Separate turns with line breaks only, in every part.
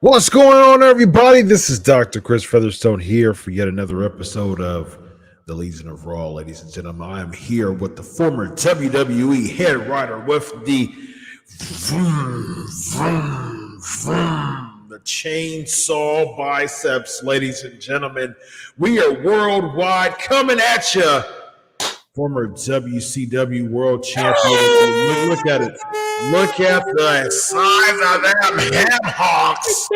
What's going on, everybody? This is Dr. Chris Featherstone here for yet another episode of the Legion of Raw. Ladies and gentlemen, I am here with the former WWE head writer with the chainsaw biceps. Ladies and gentlemen, we are worldwide coming at you. Former WCW World Champion. Look at it. Look at the size of them ham hocks.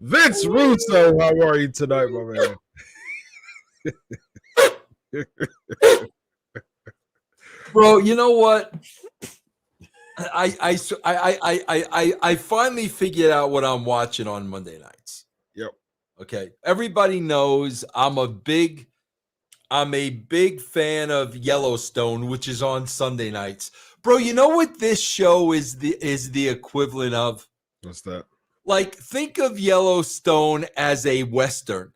Vince Russo, how are you tonight, my man?
Bro, you know what? I finally figured out what I'm watching on Monday nights.
Yep.
Okay. Everybody knows I'm a big fan of Yellowstone, which is on Sunday nights. Bro, you know what this show is the equivalent of?
What's that?
Like, think of Yellowstone as a Western.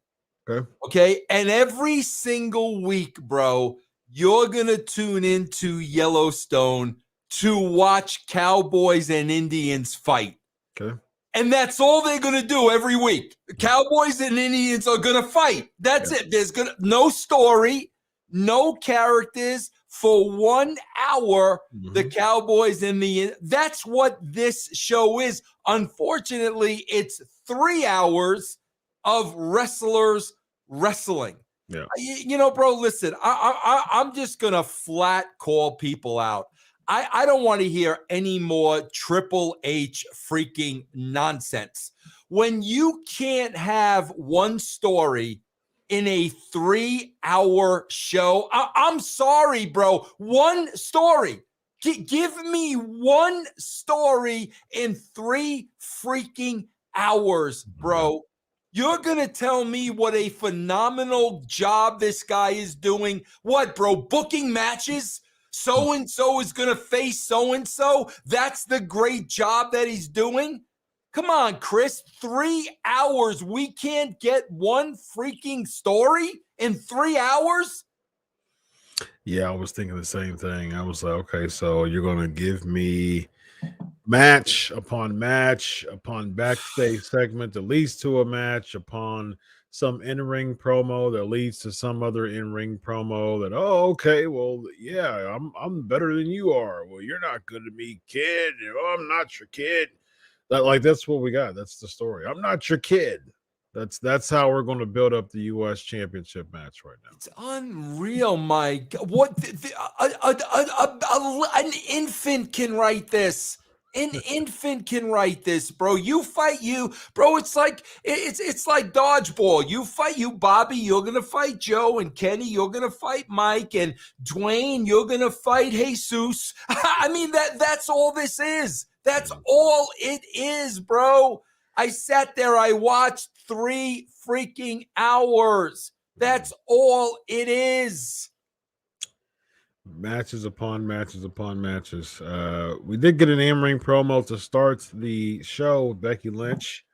Okay.
Okay. And every single week, bro, you're going to tune into Yellowstone to watch cowboys and Indians fight.
Okay.
And that's all they're going to do every week. Cowboys and Indians are going to fight. That's it. There's no story, no characters for 1 hour. The Cowboys and that's what this show is. Unfortunately, it's 3 hours of wrestlers wrestling.
Yeah.
You know, bro, listen, I'm just going to flat call people out. I don't want to hear any more Triple H freaking nonsense. When you can't have one story in a 3-hour show, I'm sorry, bro. One story. Give me one story in 3 freaking hours, bro. You're going to tell me what a phenomenal job this guy is doing. What, bro? Booking matches? So-and-so is going to face so-and-so. That's the great job that he's doing. Come on, Chris. 3 hours. We can't get one freaking story in 3 hours?
Yeah, I was thinking the same thing. I was like, okay, so you're going to give me match upon backstage segment that leads to a match upon some in-ring promo that leads to some other in-ring promo that, oh, okay, well, yeah, I'm better than you are. Well, you're not good at me, kid. Oh, I'm not your kid. That's what we got. That's the story. I'm not your kid. That's how we're going to build up the U.S. Championship match right now.
It's unreal, my God. What an infant can write this. An infant can write this, bro. You fight you, bro. It's like dodgeball. You fight you, Bobby. You're gonna fight Joe and Kenny. You're gonna fight Mike and Dwayne. You're gonna fight Jesus. I mean that's all this is. That's all it is, bro. I sat there. I watched 3 freaking hours. That's all it is.
Matches upon matches upon matches. We did get an in-ring promo to start the show. Becky Lynch,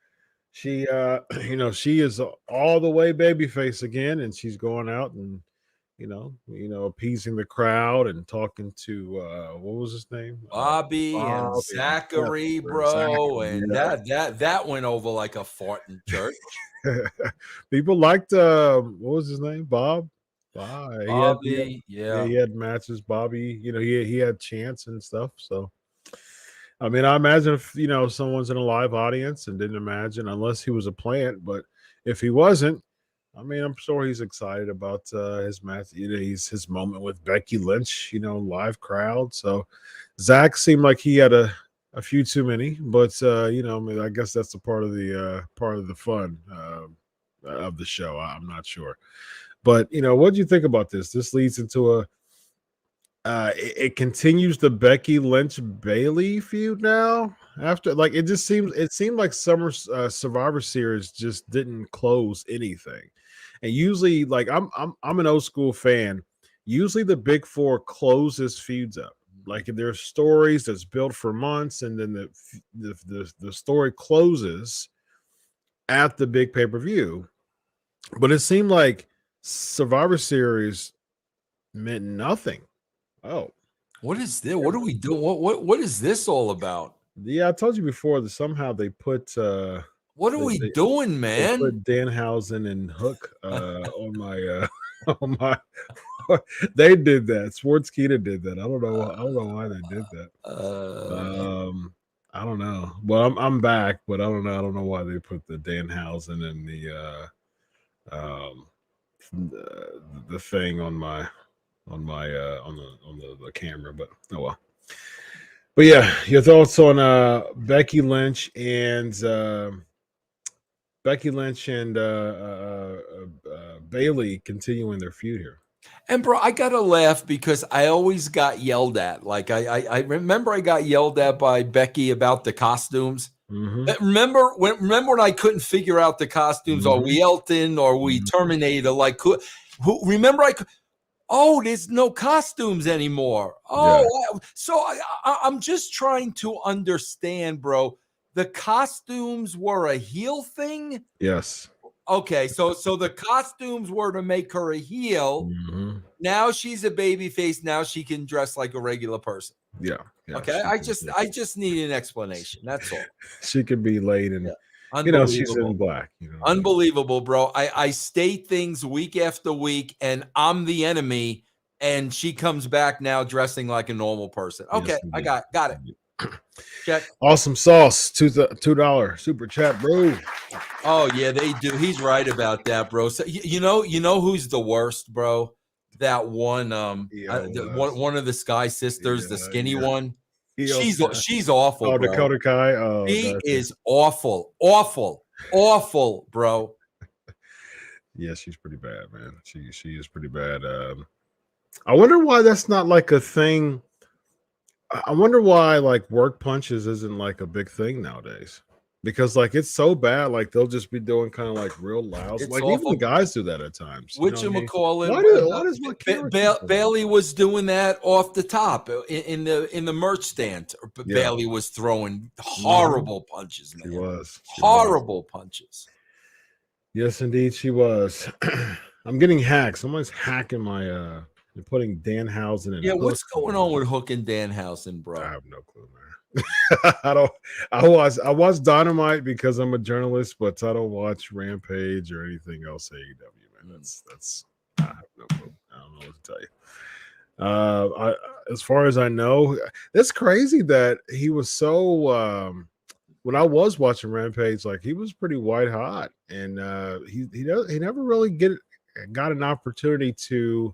she she is all the way babyface again, and she's going out and appeasing the crowd and talking to what was his name,
Bobby and Zachary, bro, and that went over like a fart in church.
People liked what was his name, Bob.
Bobby,
he had matches. Bobby, he had chants and stuff. So, I mean, I imagine if someone's in a live audience and didn't imagine, unless he was a plant, but if he wasn't, I mean, I'm sure he's excited about his match. His moment with Becky Lynch. Live crowd. So, Zach seemed like he had a few too many, but I mean, I guess that's a part of the fun of the show. I'm not sure. But what do you think about this? This leads into it continues the Becky Lynch Bailey feud now. After it seemed like Summer Survivor Series just didn't close anything, and usually I'm an old school fan. Usually the Big Four closes feuds up. Like if there's stories that's built for months, and then the story closes at the big pay-per-view. But it seemed like Survivor Series meant nothing. Oh,
What is this? What are we doing? What is this all about?
Yeah, I told you before that somehow they put
What are we doing,
they
man?
put Danhausen and Hook on my on my they did that. Sportskeeda did that. I don't know why they did that. I don't know. Well, I'm back, but I don't know. I don't know why they put the Danhausen and um the thing on my on the camera, but oh well. But yeah, your thoughts on Becky Lynch and Bailey continuing their feud here.
And bro, I gotta laugh because I always got yelled at. Like I remember I got yelled at by Becky about the costumes.
Mm-hmm.
Remember when I couldn't figure out the costumes? Are we Elton? Or we Terminator? Like who? Remember oh, there's no costumes anymore. Oh, yeah. So I'm just trying to understand, bro. The costumes were a heel thing.
Yes.
Okay, so the costumes were to make her a heel.
Mm-hmm.
Now she's a baby face. Now she can dress like a regular person.
Yeah.
Okay. I just need an explanation. That's all.
She could be late and she's in black.
Unbelievable, bro. I state things week after week, and I'm the enemy, and she comes back now dressing like a normal person. Okay, yes, I got it. Check.
Awesome sauce. $2 super chat, bro.
Oh yeah, they do. He's right about that, bro. So you know who's the worst, bro? That one, one of the Sky Sisters, the skinny one. She's awful.
Oh,
bro.
Dakota Kai. Oh,
she is awful, bro.
Yeah, she's pretty bad, man. She is pretty bad. I wonder why that's not like a thing. I wonder why like work punches isn't like a big thing nowadays. Because like it's so bad, like they'll just be doing kind of like real loud. Like awful. Even the guys do that at times.
Bailey was doing that off the top in the merch stand. Yeah. Bailey was throwing horrible punches, man.
She was
horrible punches.
Yes, indeed, she was. I'm getting hacked. Someone's hacking my putting Danhausen in.
Yeah, what's going on with Hook and Danhausen, bro?
I have no clue, man. I watch Dynamite because I'm a journalist, but I don't watch Rampage or anything else AEW, man. That's I have no clue. I don't know what to tell you. As far as I know, it's crazy that he was so when I was watching Rampage, like he was pretty white hot, and he never really got an opportunity to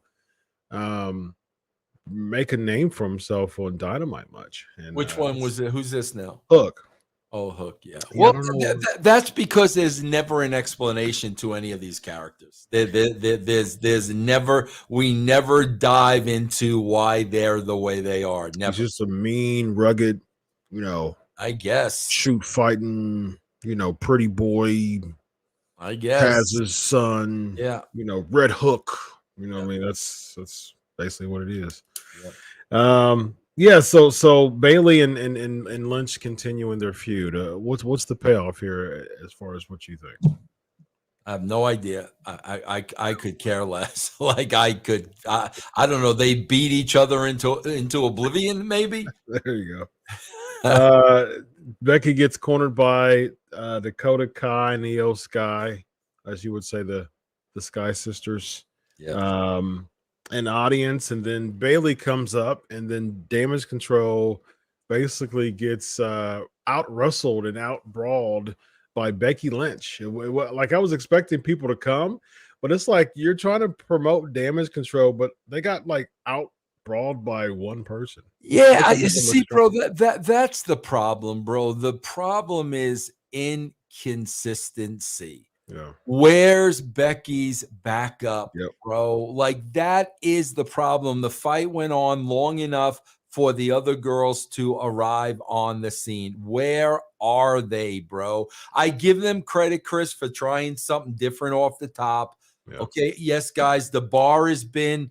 make a name for himself on Dynamite much. And
which one was it? Who's this now?
Hook.
Oh, Hook. Yeah. Well, that's because there's never an explanation to any of these characters. There's never, we never dive into why they're the way they are. Never.
He's just a mean, rugged,
I guess
shoot fighting, pretty boy.
I guess
has his son.
Yeah.
Red Hook. I mean, that's basically what it is.
Yeah.
So Bailey and Lynch continuing their feud. What's the payoff here as far as what you think?
I have no idea. I could care less. Like I don't know. They beat each other into oblivion, maybe.
There you go. Becky gets cornered by Dakota Kai and Io Sky, as you would say, the Sky Sisters.
Yeah.
An audience, and then Bailey comes up, and then Damage Control basically gets out wrestled and out brawled by Becky Lynch. Like I was expecting people to come, but it's like you're trying to promote Damage Control, but they got like out brawled by one person.
Yeah, I see, bro. That's the problem, bro. The problem is inconsistency.
Yeah.
Where's Becky's backup,
yep.
bro? Like that is the problem. The fight went on long enough for the other girls to arrive on the scene. Where are they, bro? I give them credit, Chris, for trying something different off the top. Yeah. Okay, yes, guys, the bar has been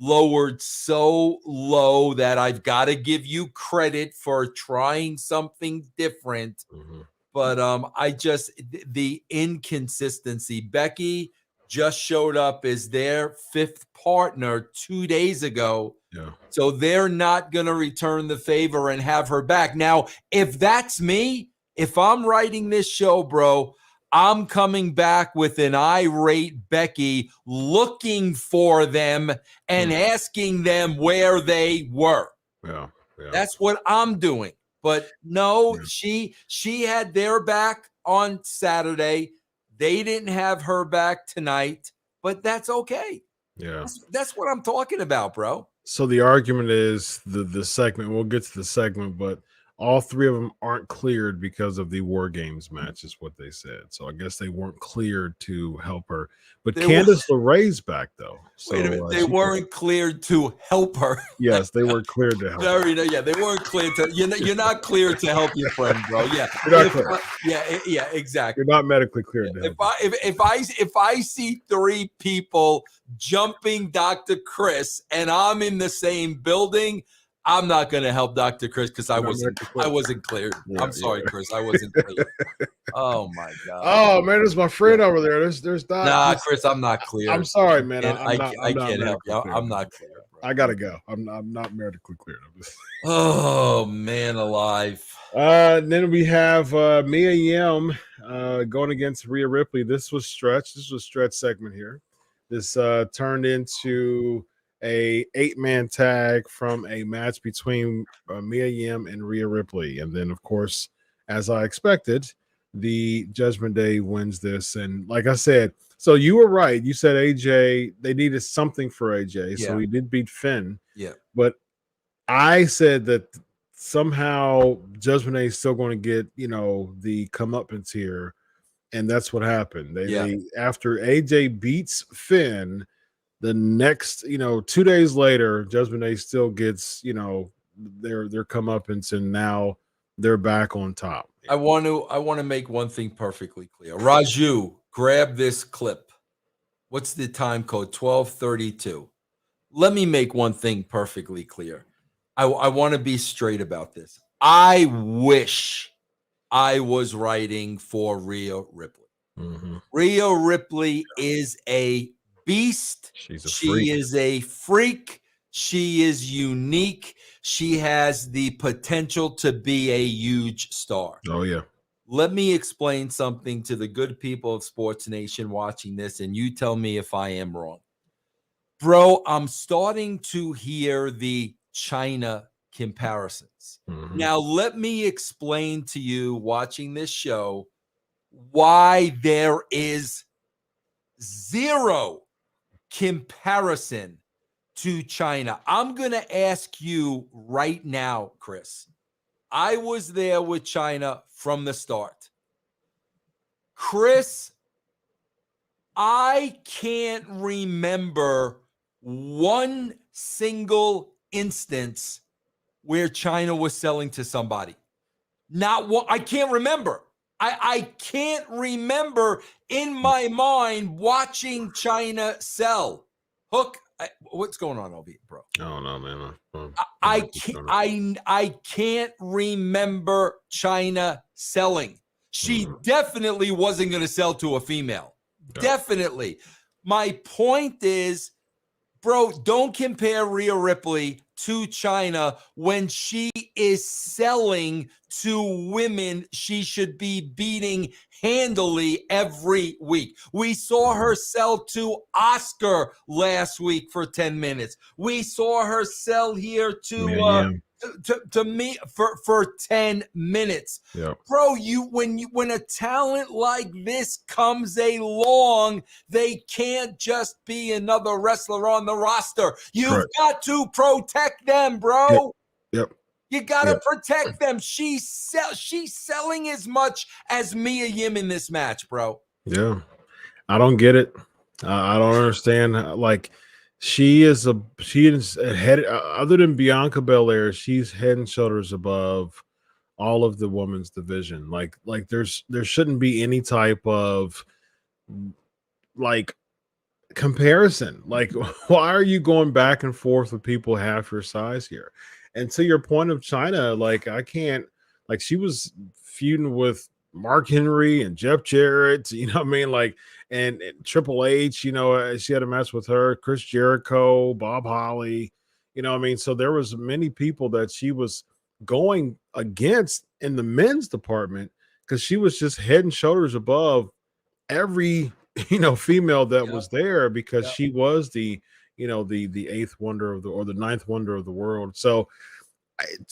lowered so low that I've got to give you credit for trying something different.
Mm-hmm.
But I just the inconsistency. Becky just showed up as their 5th partner 2 days ago.
Yeah.
So they're not going to return the favor and have her back. Now, if that's me, if I'm writing this show, bro, I'm coming back with an irate Becky looking for them and asking them where they were.
Yeah.
That's what I'm doing. But no, she had their back on Saturday. They didn't have her back tonight, but that's okay.
Yeah.
That's what I'm talking about, bro.
So the argument is the segment. We'll get to the segment, but all 3 of them aren't cleared because of the War Games match, is what they said. So I guess they weren't cleared to help her. But Candice LeRae's back though. So,
wait a minute, they weren't cleared to help her.
Yes, they were cleared to help.
Yeah, they weren't cleared to. You're not cleared to help your friend, bro. Yeah,
you're not clear.
Yeah, exactly.
You're not medically cleared to help.
If I see 3 people jumping Dr. Chris and I'm in the same building, I'm not going to help Dr. Chris because I wasn't cleared.
Yeah,
I'm sorry, Chris. I wasn't cleared. Oh my God.
Oh man, there's my friend over there. There's Doc.
Nah, Chris, I'm not clear.
I'm sorry, man.
I can't help you. I'm not clear. Bro.
I gotta go. I'm not medically cleared.
Oh man, alive.
Then we have Mia Yim going against Rhea Ripley. This was stretch. This was a stretch segment here. This turned into a 8-man tag from a match between Mia Yim and Rhea Ripley. And then, of course, as I expected, the Judgment Day wins this. And like I said, so you were right. You said AJ, they needed something for AJ. So he did beat Finn.
Yeah.
But I said that somehow Judgment Day is still going to get, the comeuppance here. And that's what happened. They after AJ beats Finn, the next, 2 days later, Judgment Day still gets, their comeuppance, and now they're back on top.
I want to make one thing perfectly clear. Raju, grab this clip. What's the time code? 12:32. Let me make one thing perfectly clear. I want to be straight about this. I wish I was writing for Rhea Ripley.
Mm-hmm.
Rhea Ripley is a beast. She is a freak. She is unique. She has the potential to be a huge star.
Oh, yeah.
Let me explain something to the good people of Sports Nation watching this, and you tell me if I am wrong. Bro, I'm starting to hear the China comparisons.
Mm-hmm.
Now, let me explain to you watching this show why there is zero comparison to China. I'm going to ask you right now, Chris. I was there with China from the start. Chris, I can't remember one single instance where China was selling to somebody. Not one. I can't remember. I can't remember in my mind watching China sell. Hook, what's going on over here, bro?
I don't know, man.
I can't remember China selling. She definitely wasn't going to sell to a female. Yeah. Definitely. My point is, bro, don't compare Rhea Ripley to China when she is selling to women she should be beating handily every week. We saw her sell to Oscar last week for 10 minutes. We saw her sell here to me for 10 minutes.
Yeah.
Bro, when a talent like this comes along, they can't just be another wrestler on the roster. You've got to protect them, bro.
Yep.
You got to protect them. She's selling as much as Mia Yim in this match, bro.
Yeah. I don't get it. I don't understand. Like, she is head, other than Bianca Belair, she's head and shoulders above all of the women's division. Like there shouldn't be any type of comparison. Like, why are you going back and forth with people half your size here? And to your point of China, I can't, she was feuding with Mark Henry and Jeff Jarrett, you know what I mean? Like, and Triple H, you know, she had a match with her, Chris Jericho, Bob Holly, you know what I mean? So there was many people that she was going against in the men's department because she was just head and shoulders above every female that was there because she was the the eighth wonder of the or the ninth wonder of the world. So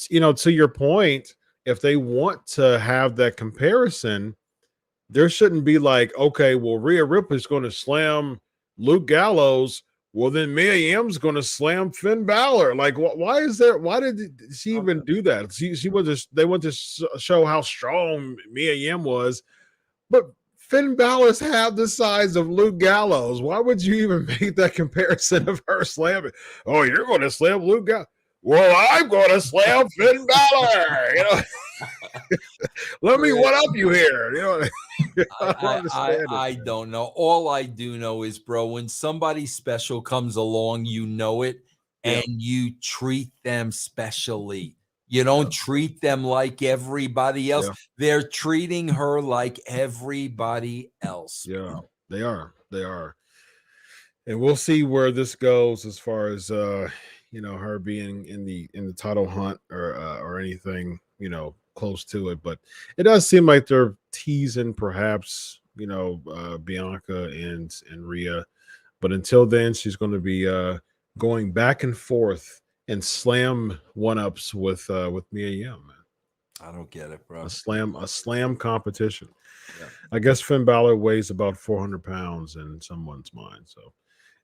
to your point, if they want to have that comparison, there shouldn't be like, okay, well, Rhea Ripley's going to slam Luke Gallows. Well, then Mia Yim's going to slam Finn Balor. Like, why is there? Why did she even do that? She was just, they want to show how strong Mia Yim was, but Finn Balor's half the size of Luke Gallows. Why would you even make that comparison of her slamming? Oh, you're going to slam Luke Gallows. Well, I'm going to slam Finn Balor. Let me one up you here.
I don't know. All I do know is, bro, when somebody special comes along, you know it, and you treat them specially. You don't treat them like everybody else. They're treating her like everybody else.
Yeah, bro. They are. They are. And we'll see where this goes as far as her being in the title hunt or anything, close to it. But it does seem like they're teasing perhaps, Bianca and Rhea. But until then, she's going to be going back and forth and slam one-ups with Mia Yim, man.
I don't get it, bro.
A slam competition. Yeah. I guess Finn Balor weighs about 400 pounds in someone's mind. So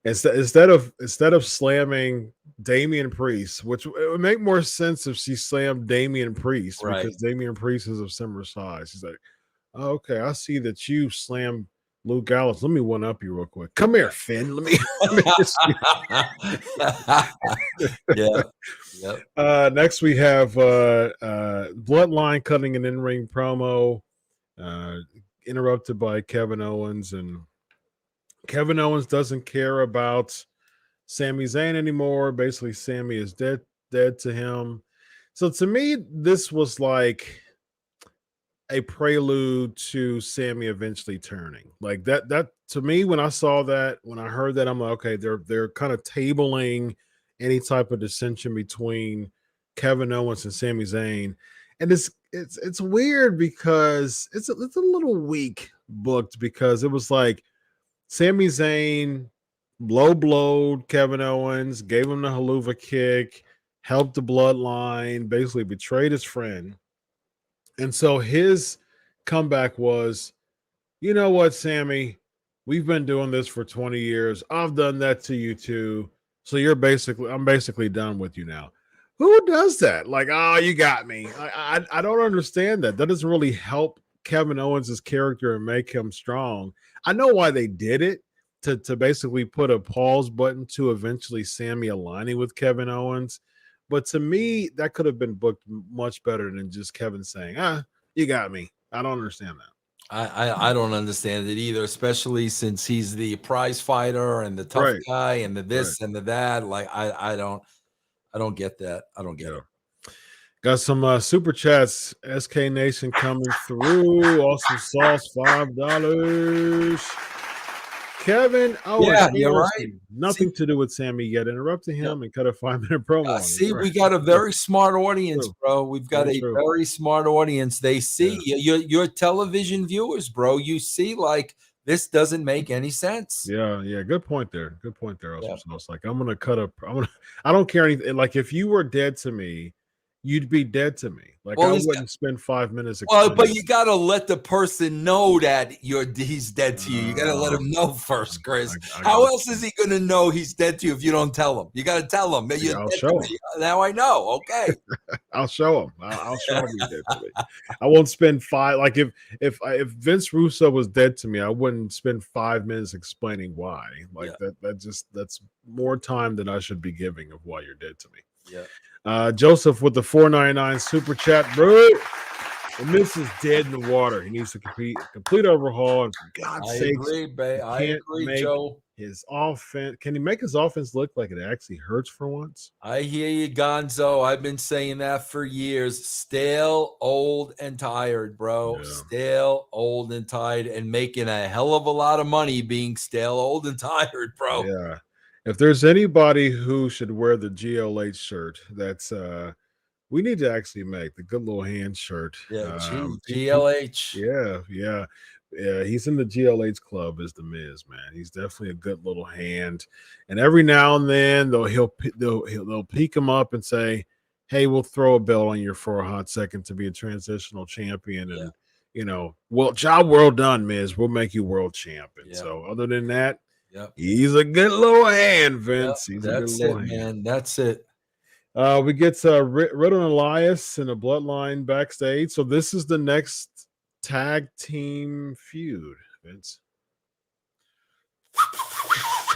instead of slamming Damian Priest, which it would make more sense if she slammed Damian Priest, right? Because Damian Priest is of similar size. She's like, oh, okay, I see that you slammed Luke Gallows. Let me one up you real quick. Come here, Finn. Let me next we have Bloodline cutting an in-ring promo, interrupted by Kevin Owens, and Kevin Owens doesn't care about Sami Zayn anymore. Basically, Sami is dead to him. So to me, this was like a prelude to Sami eventually turning. Like that to me, when I saw that, when I heard that, I'm like, okay, they're kind of tabling any type of dissension between Kevin Owens and Sami Zayn. And it's weird because it's a little weak booked, because it was like Sami Zayn blowed Kevin Owens, gave him the haluva kick, helped the bloodline, basically betrayed his friend. And so his comeback was, you know what, Sami, we've been doing this for 20 years. I've done that to you too. So I'm basically done with you now. Who does that? Like, oh, you got me. I don't understand that. That doesn't really help Kevin Owens' character and make him strong. I know why they did it, to basically put a pause button to eventually Sami aligning with Kevin Owens. But to me, that could have been booked much better than just Kevin saying, you got me. I don't understand that.
I don't understand it either, especially since he's the prize fighter and the tough guy and the this and the that. Like, I don't get that. I don't get it.
Got some super chats. SK Nation coming through. Awesome sauce, $5. Kevin Owens,
you're right.
Nothing to do with Sami yet. Interrupted him and cut a 5-minute promo.
See, we got a very smart audience, bro. We've got very smart audience. They see your television viewers, bro. You see, like, this doesn't make any sense.
Yeah. Good point there. Awesome sauce. Like, I don't care anything. Like, if you were dead to me, you'd be dead to me. Like, I wouldn't spend 5 minutes.
Well, but you got to let the person know that he's dead to you. You got to let him know first, Chris. How else is he going to know he's dead to you if you don't tell him? You got to tell him.
I'll show him.
Now I know. Okay.
I'll show him. I'll show him he's dead to me. I won't spend like if Vince Russo was dead to me, I wouldn't spend 5 minutes explaining why. Like that's more time than I should be giving of why you're dead to me.
Yeah.
Joseph with the $4.99 super chat, bro. The Miz is dead in the water. He needs to complete overhaul. And for God's
I
sakes,
agree, babe. I
can't
agree,
make
Joe.
his offense. Can he make his offense look like it actually hurts for once?
I hear you, Gonzo. I've been saying that for years. Stale, old, and tired, bro.
Yeah.
Stale, old, and tired, and making a hell of a lot of money being stale, old, and tired, bro.
Yeah. If there's anybody who should wear the GLH shirt, that's we need to actually make the good little hand shirt.
Yeah,
He-
GLH.
yeah. He's in the GLH club as the Miz, man. He's definitely a good little hand. And every now and then they'll peek him up and say, "Hey, we'll throw a belt on you for a hot second to be a transitional champion." And well, job well done, Miz. We'll make you world champion.
Yeah.
So other than that,
Yep.
he's a good little hand, Vince.
Yep.
He's a good
That's
little
it,
hand.
man. That's it.
We get Riddle and Elias and a bloodline backstage. So this is the next tag team feud, Vince.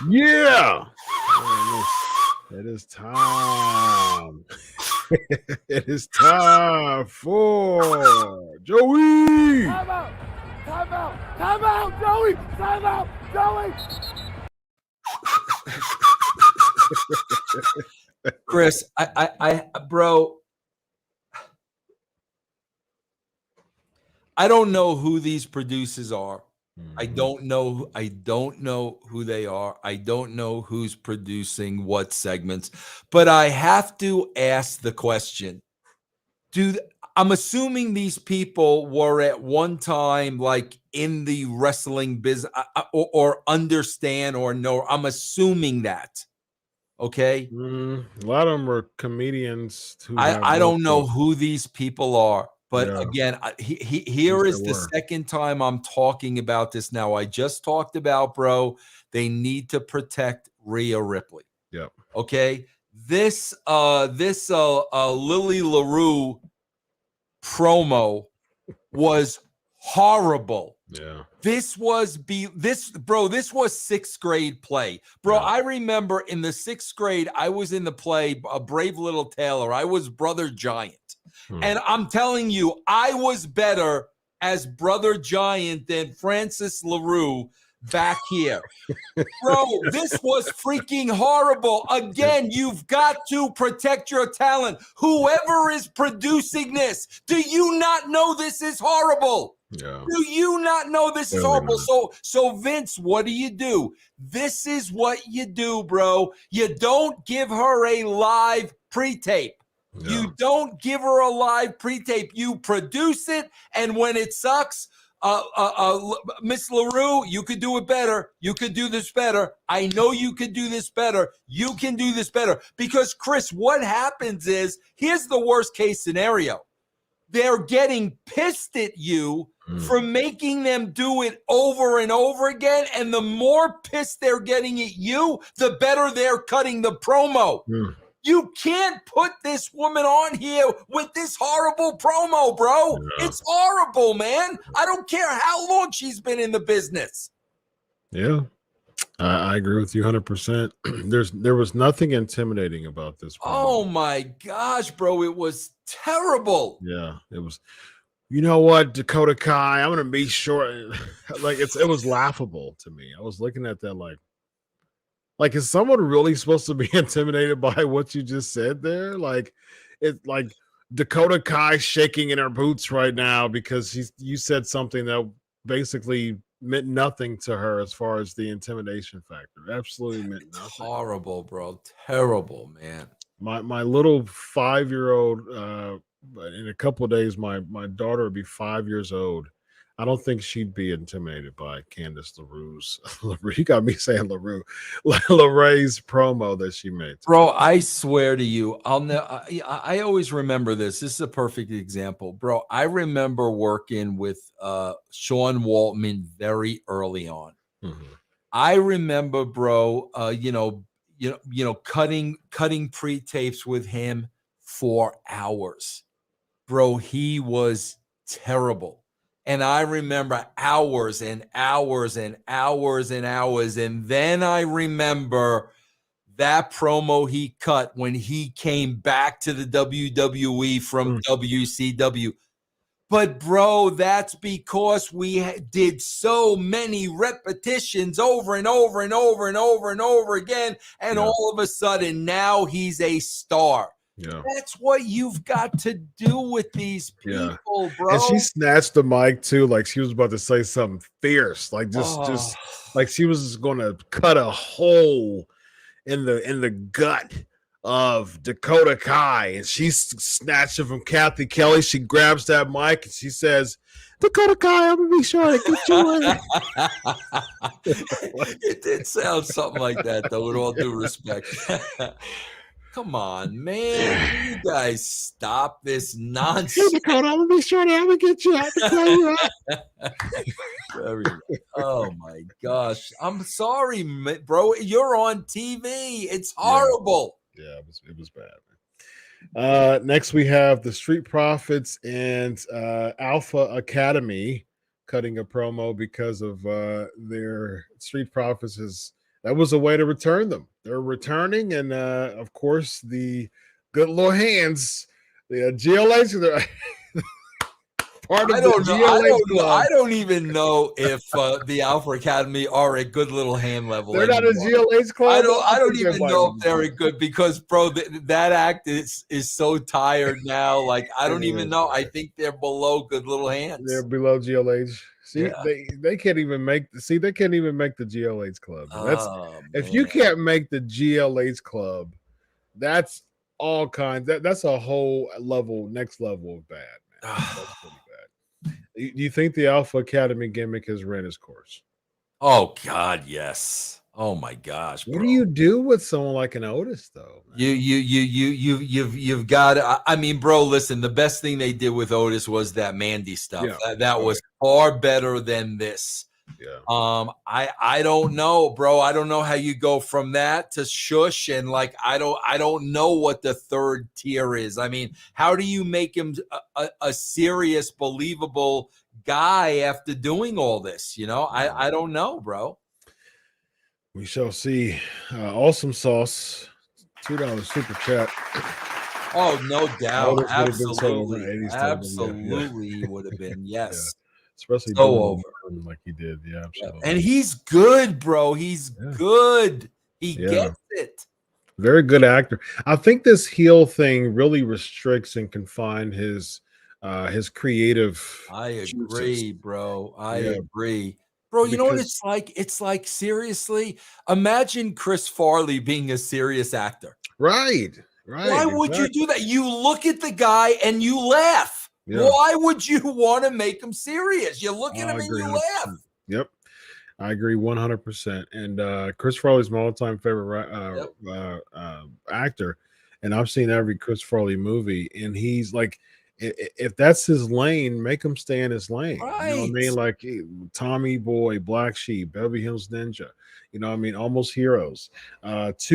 Yeah. It is time. It is time for Joey.
Time out! Time out! Time out, Joey! Time out, Joey!
Chris, bro, I don't know who these producers are. I don't know who they are. I don't know who's producing what segments, but I have to ask the question. I'm assuming these people were at one time like in the wrestling business or understand or know. I'm assuming that. Okay.
A lot of them are comedians.
I don't know who these people are, but
Yeah.
again, here is the second time I'm talking about this now. I just talked about, bro, they need to protect Rhea Ripley.
Yep.
Okay. This Lily LaRue promo was horrible.
Yeah.
This was sixth grade play. Bro,
Yeah.
I remember in the sixth grade, I was in the play A Brave Little Tailor. I was Brother Giant. And I'm telling you, I was better as Brother Giant than Francis LaRue back here. Bro, this was freaking horrible. Again, you've got to protect your talent. Whoever is producing this, do you not know this is horrible?
Yeah.
Do you not know this is horrible? So Vince, what do? This is what you do, bro. You don't give her a live pre-tape.
Yeah.
You don't give her a live pre-tape. You produce it, and when it sucks, Miss LaRue, you could do it better. You could do this better. I know you could do this better. You can do this better. Because, Chris, what happens is, here's the worst case scenario. They're getting pissed at you for making them do it over and over again. And the more pissed they're getting at you, the better they're cutting the promo. You can't put this woman on here with this horrible promo, bro.
Yeah.
It's horrible, man. I don't care how long she's been in the business.
Yeah. I agree with you 100%. There was nothing intimidating about this promo.
Oh my gosh, bro. It was terrible.
Yeah, it was. You know what, Dakota Kai, I'm gonna be short. Like it was laughable to me. I was looking at that like, is someone really supposed to be intimidated by what you just said there? Like, it's like Dakota Kai shaking in her boots right now because you said something that basically meant nothing to her as far as the intimidation factor. Absolutely meant nothing.
Horrible, bro. Terrible, man.
My little 5-year-old, in a couple of days, my daughter will be 5 years old. I don't think she'd be intimidated by Candice LaRue's. You got me saying LaRue's promo that she made.
Bro, I swear to you, I always remember this. This is a perfect example, bro. I remember working with Sean Waltman very early on. I remember, bro, cutting pre-tapes with him for hours. Bro, he was terrible. And I remember hours and hours and hours and hours. And then I remember that promo he cut when he came back to the WWE from WCW. But bro, that's because we did so many repetitions over and over and over and over and over again. And all of a sudden now he's a star.
Yeah.
That's what you've got to do with these people, bro.
And she snatched the mic too, like she was about to say something fierce, like just like she was going to cut a hole in the gut of Dakota Kai, and she snatched it from Kathy Kelly. She grabs that mic and she says, "Dakota Kai, I'm gonna be sure to get you in."
It did sound something like that, though. With all due respect. Come on, man. You guys stop this nonsense.
Hey, Dakota, I'm gonna be sure to get you out to tell you
Oh my gosh. I'm sorry, bro. You're on TV. It's horrible.
Yeah, it was bad. Next we have the Street Profits and Alpha Academy cutting a promo because of their Street Profits that was a way to return them. They're returning, and of course the good little hands, the GLH. Part of
I don't even know if the Alpha Academy are a good little hand level.
They're not a GLH club.
I don't even know if they're a good, because bro, that act is so tired now. Like I don't even know. I think they're below good little hands.
They're below GLH. See, they can't even make. See, they can't even make the GLH club. If you can't make the GLH club, that's all kinds. That's a whole next level of bad, man. That's pretty bad. Do you think the Alpha Academy gimmick has ran its course?
Oh God, yes. Oh my gosh, bro.
What do you do with someone like an Otis, though? Man?
You've got. I mean, bro, listen. The best thing they did with Otis was that Mandy stuff.
Yeah.
That was far better than this.
Yeah.
I don't know, bro. I don't know how you go from that to shush, and like I don't know what the third tier is. I mean, how do you make him a serious, believable guy after doing all this? You know, I don't know, bro.
We shall see. Awesome Sauce, $2 super chat.
Oh, no doubt.
Absolutely.
Absolutely, he would have been. Yes.
Yeah. Especially
so over
like he did. Yeah, absolutely.
And he's good, bro. He's good. He gets it.
Very good actor. I think this heel thing really restricts and confines his creative.
I agree, bro. I agree. Bro, you know what it's like? It's like, seriously, imagine Chris Farley being a serious actor.
Right.
Why would you do that? You look at the guy and you laugh. Yeah. Why would you want to make him serious? You look at him and you laugh.
Yep. I agree 100%. And Chris Farley's my all-time favorite actor. And I've seen every Chris Farley movie. And he's like, if that's his lane, make him stay in his lane.
Right.
You know what I mean? Like Tommy Boy, Black Sheep, Beverly Hills Ninja. You know what I mean? Almost Heroes. Okay.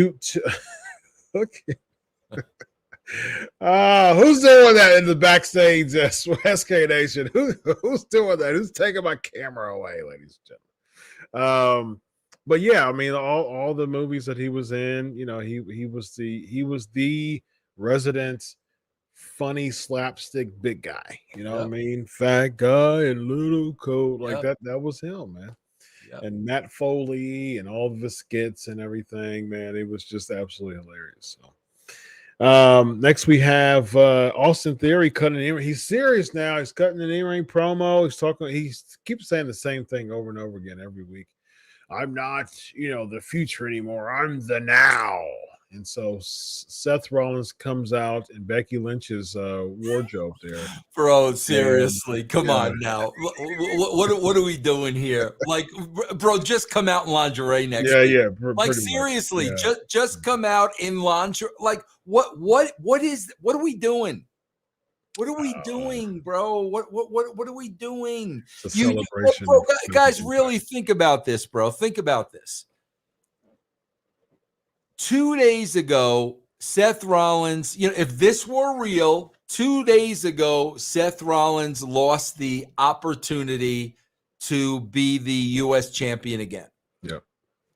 Who's doing that in the backstage, SK Nation? Who's doing that? Who's taking my camera away, ladies and gentlemen? But yeah, I mean, all the movies that he was in, you know, he was the resident funny slapstick big guy. You know what I mean? Fat guy in little coat, like that was him, man. Yep. And Matt Foley and all the skits and everything, man. It was just absolutely hilarious. So. Next we have Austin Theory cutting an he's serious now. He's cutting an in-ring promo. He's talking, he keeps saying the same thing over and over again every week. I'm not, the future anymore. I'm the now. And so Seth Rollins comes out in Becky Lynch's wardrobe there.
Bro, seriously, come on now. What are we doing here? Like, bro, just come out in lingerie next week.
Yeah.
Like, seriously, just come out in lingerie. Like, what are we doing? What are we doing, bro? What are we doing?
It's a celebration.
Bro, guys, really think about this, bro. Think about this. 2 days ago, Seth Rollins, if this were real, 2 days ago, Seth Rollins lost the opportunity to be the U.S. champion again.
Yeah.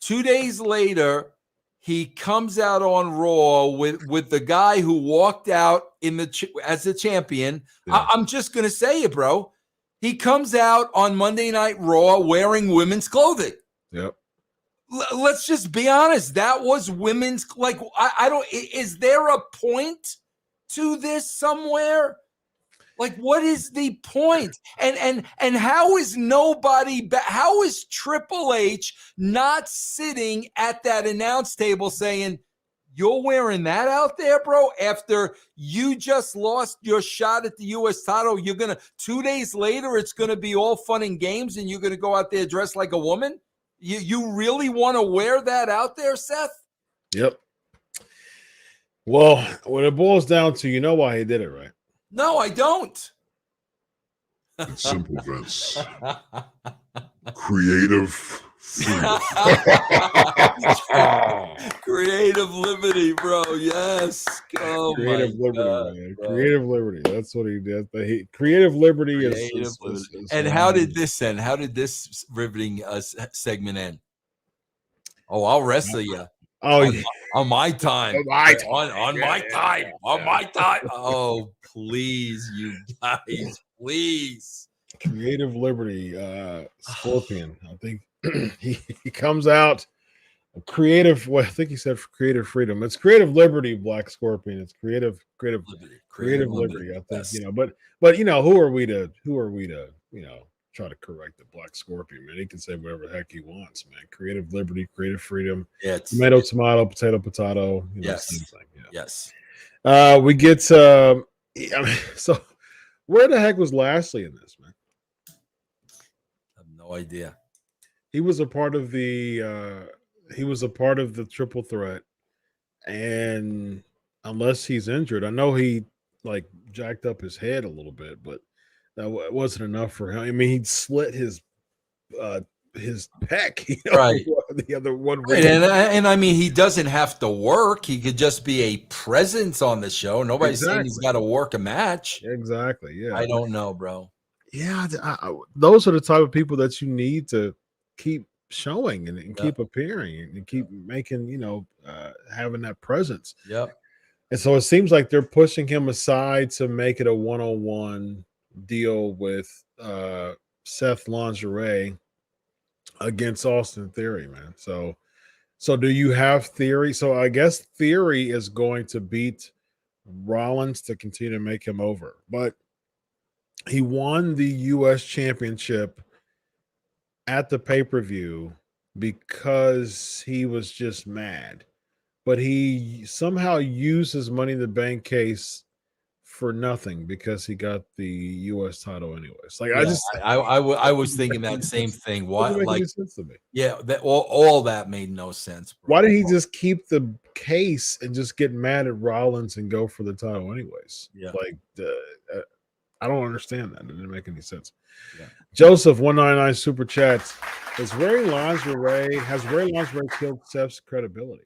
2 days later, he comes out on Raw with the guy who walked out as the champion.
Yeah.
I'm just going to say it, bro. He comes out on Monday Night Raw wearing women's clothing.
Yep.
Let's just be honest. That was women's. Like, I don't. Is there a point to this somewhere? Like, what is the point? And how is how is Triple H not sitting at that announce table saying, you're wearing that out there, bro, after you just lost your shot at the U.S. title? You're going to, 2 days later, it's going to be all fun and games, and you're going to go out there dressed like a woman? You really want to wear that out there, Seth?
Yep. Well, when it boils down to, you know why he did it, right?
No, I don't.
It's simple, Vince. Creative freedom.
Creative liberty, bro. Yes. Oh,
Creative
my
liberty,
God,
man.
bro.
Creative liberty. That's what he did. Creative liberty
Creative
is
liberty. And how did this end? How did this riveting segment end? Oh, I'll wrestle you.
Oh,
on my time.
On my time.
On my time. On my time. Oh, please, you guys. Please.
Creative liberty, Scorpion. I think he comes out creative. Well, I think he said creative freedom. It's creative liberty, Black Scorpion. It's creative liberty. I think,
yes.
but who are we to try to correct the Black Scorpion, man? He can say whatever the heck he wants, man. Creative liberty, creative freedom.
Yeah,
tomato, potato, potato.
Yes.
Same thing. Yeah.
Yes.
We get so where the heck was Lashley in this, man?
I have no idea.
He was a part of the triple threat, and unless he's injured, I know he like jacked up his head a little bit, but that wasn't enough for him. I mean, he'd slit his pec,
right?
The other one,
right. And I mean, he doesn't have to work. He could just be a presence on the show. Nobody's saying he's got to work a match.
Exactly. Yeah.
I don't know, bro.
Yeah, those are the type of people that you need to keep showing and keep appearing and keep making, having that presence.
Yep.
And so it seems like they're pushing him aside to make it a one-on-one deal with Seth Lingerie against Austin Theory, man. So do you have Theory? So I guess Theory is going to beat Rollins to continue to make him over, but he won the U.S. Championship at the pay-per-view because he was just mad. But he somehow used his Money in the Bank case for nothing because he got the U.S. title anyways. Like,
I was thinking that same thing. Why? Like,
sense to me.
Yeah, that all that made no sense. Bro.
Why did he just keep the case and just get mad at Rollins and go for the title anyways?
Yeah,
like I don't understand that. It didn't make any sense.
Yeah.
Joseph 199 super chats. Has Ray Lingerie killed Seth's credibility?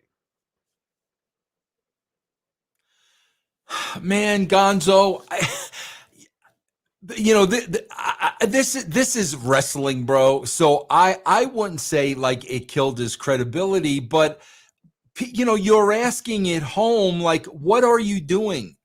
Man, Gonzo, this is wrestling, bro. So I wouldn't say like it killed his credibility, but you're asking at home, like, what are you doing?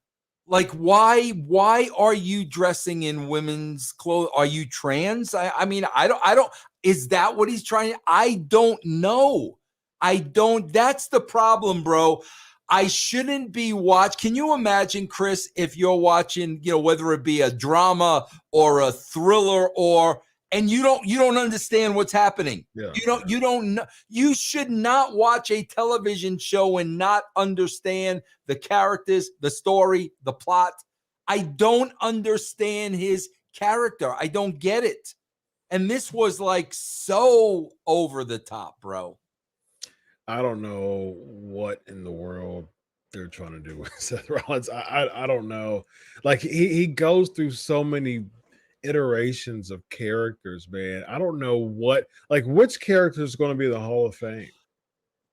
Like, why are you dressing in women's clothes? Are you trans? I mean, I don't, is that what he's trying? I don't know. That's the problem, bro. I shouldn't be Can you imagine, Chris, if you're watching, whether it be a drama or a thriller and you don't understand what's happening.
Yeah.
You don't know. You should not watch a television show and not understand the characters, the story, the plot. I don't understand his character. I don't get it. And this was like so over the top, bro.
I don't know what in the world they're trying to do with Seth Rollins. I don't know. Like he goes through so many iterations of characters, man. I don't know which character is going to be the Hall of Fame.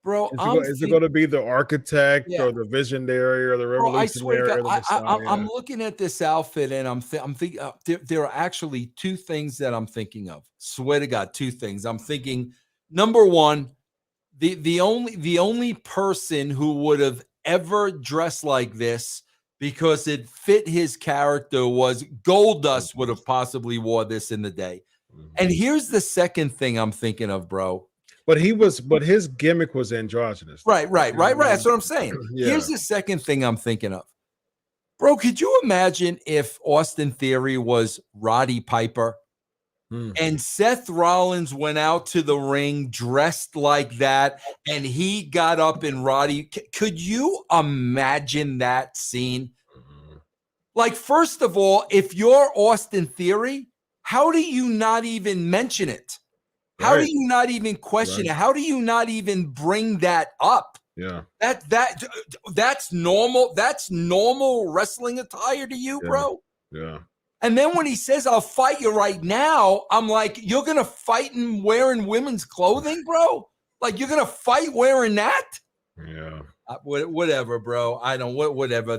Bro,
is it going to be the architect or the visionary or the revolutionary?
Bro, I swear to God, I'm looking at this outfit and I'm thinking there are actually two things that I'm thinking of. Swear to God, two things. I'm thinking, number one, the only person who would have ever dressed like this because it fit his character was Goldust would have possibly wore this in the day. And here's the second thing I'm thinking of, bro.
But his gimmick was androgynous.
Right. That's what I'm saying.
Yeah.
Here's the second thing I'm thinking of. Bro, could you imagine if Austin Theory was Roddy Piper and Seth Rollins went out to the ring dressed like that and he got up in Roddy? Could you imagine that scene? Like, first of all, if you're Austin Theory, how do you not even mention it? How do you not even question it? How do you not even bring that up?
Yeah.
That's normal. That's normal wrestling attire to you, bro.
Yeah.
And then when he says, "I'll fight you right now," I'm like, "You're gonna fight in wearing women's clothing, bro? Like you're gonna fight wearing that?"
Yeah.
Whatever, bro. I don't. Whatever.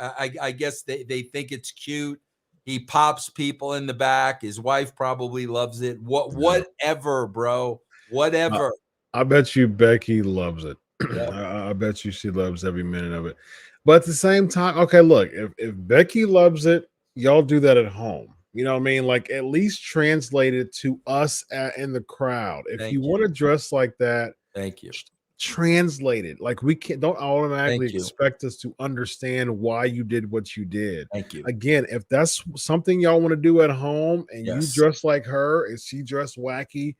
I guess they think it's cute. He pops people in the back. His wife probably loves it. Whatever, bro. Whatever.
I bet you Becky loves it.
Yeah.
I bet you she loves every minute of it. But at the same time, okay, look, if Becky loves it, y'all do that at home. You know what I mean? Like at least translate it to us in the crowd. If you want to dress like that,
thank you.
Translate it. Like we don't automatically expect us to understand why you did what you did.
Thank you.
Again, if that's something y'all want to do at home and you dress like her and she dressed wacky,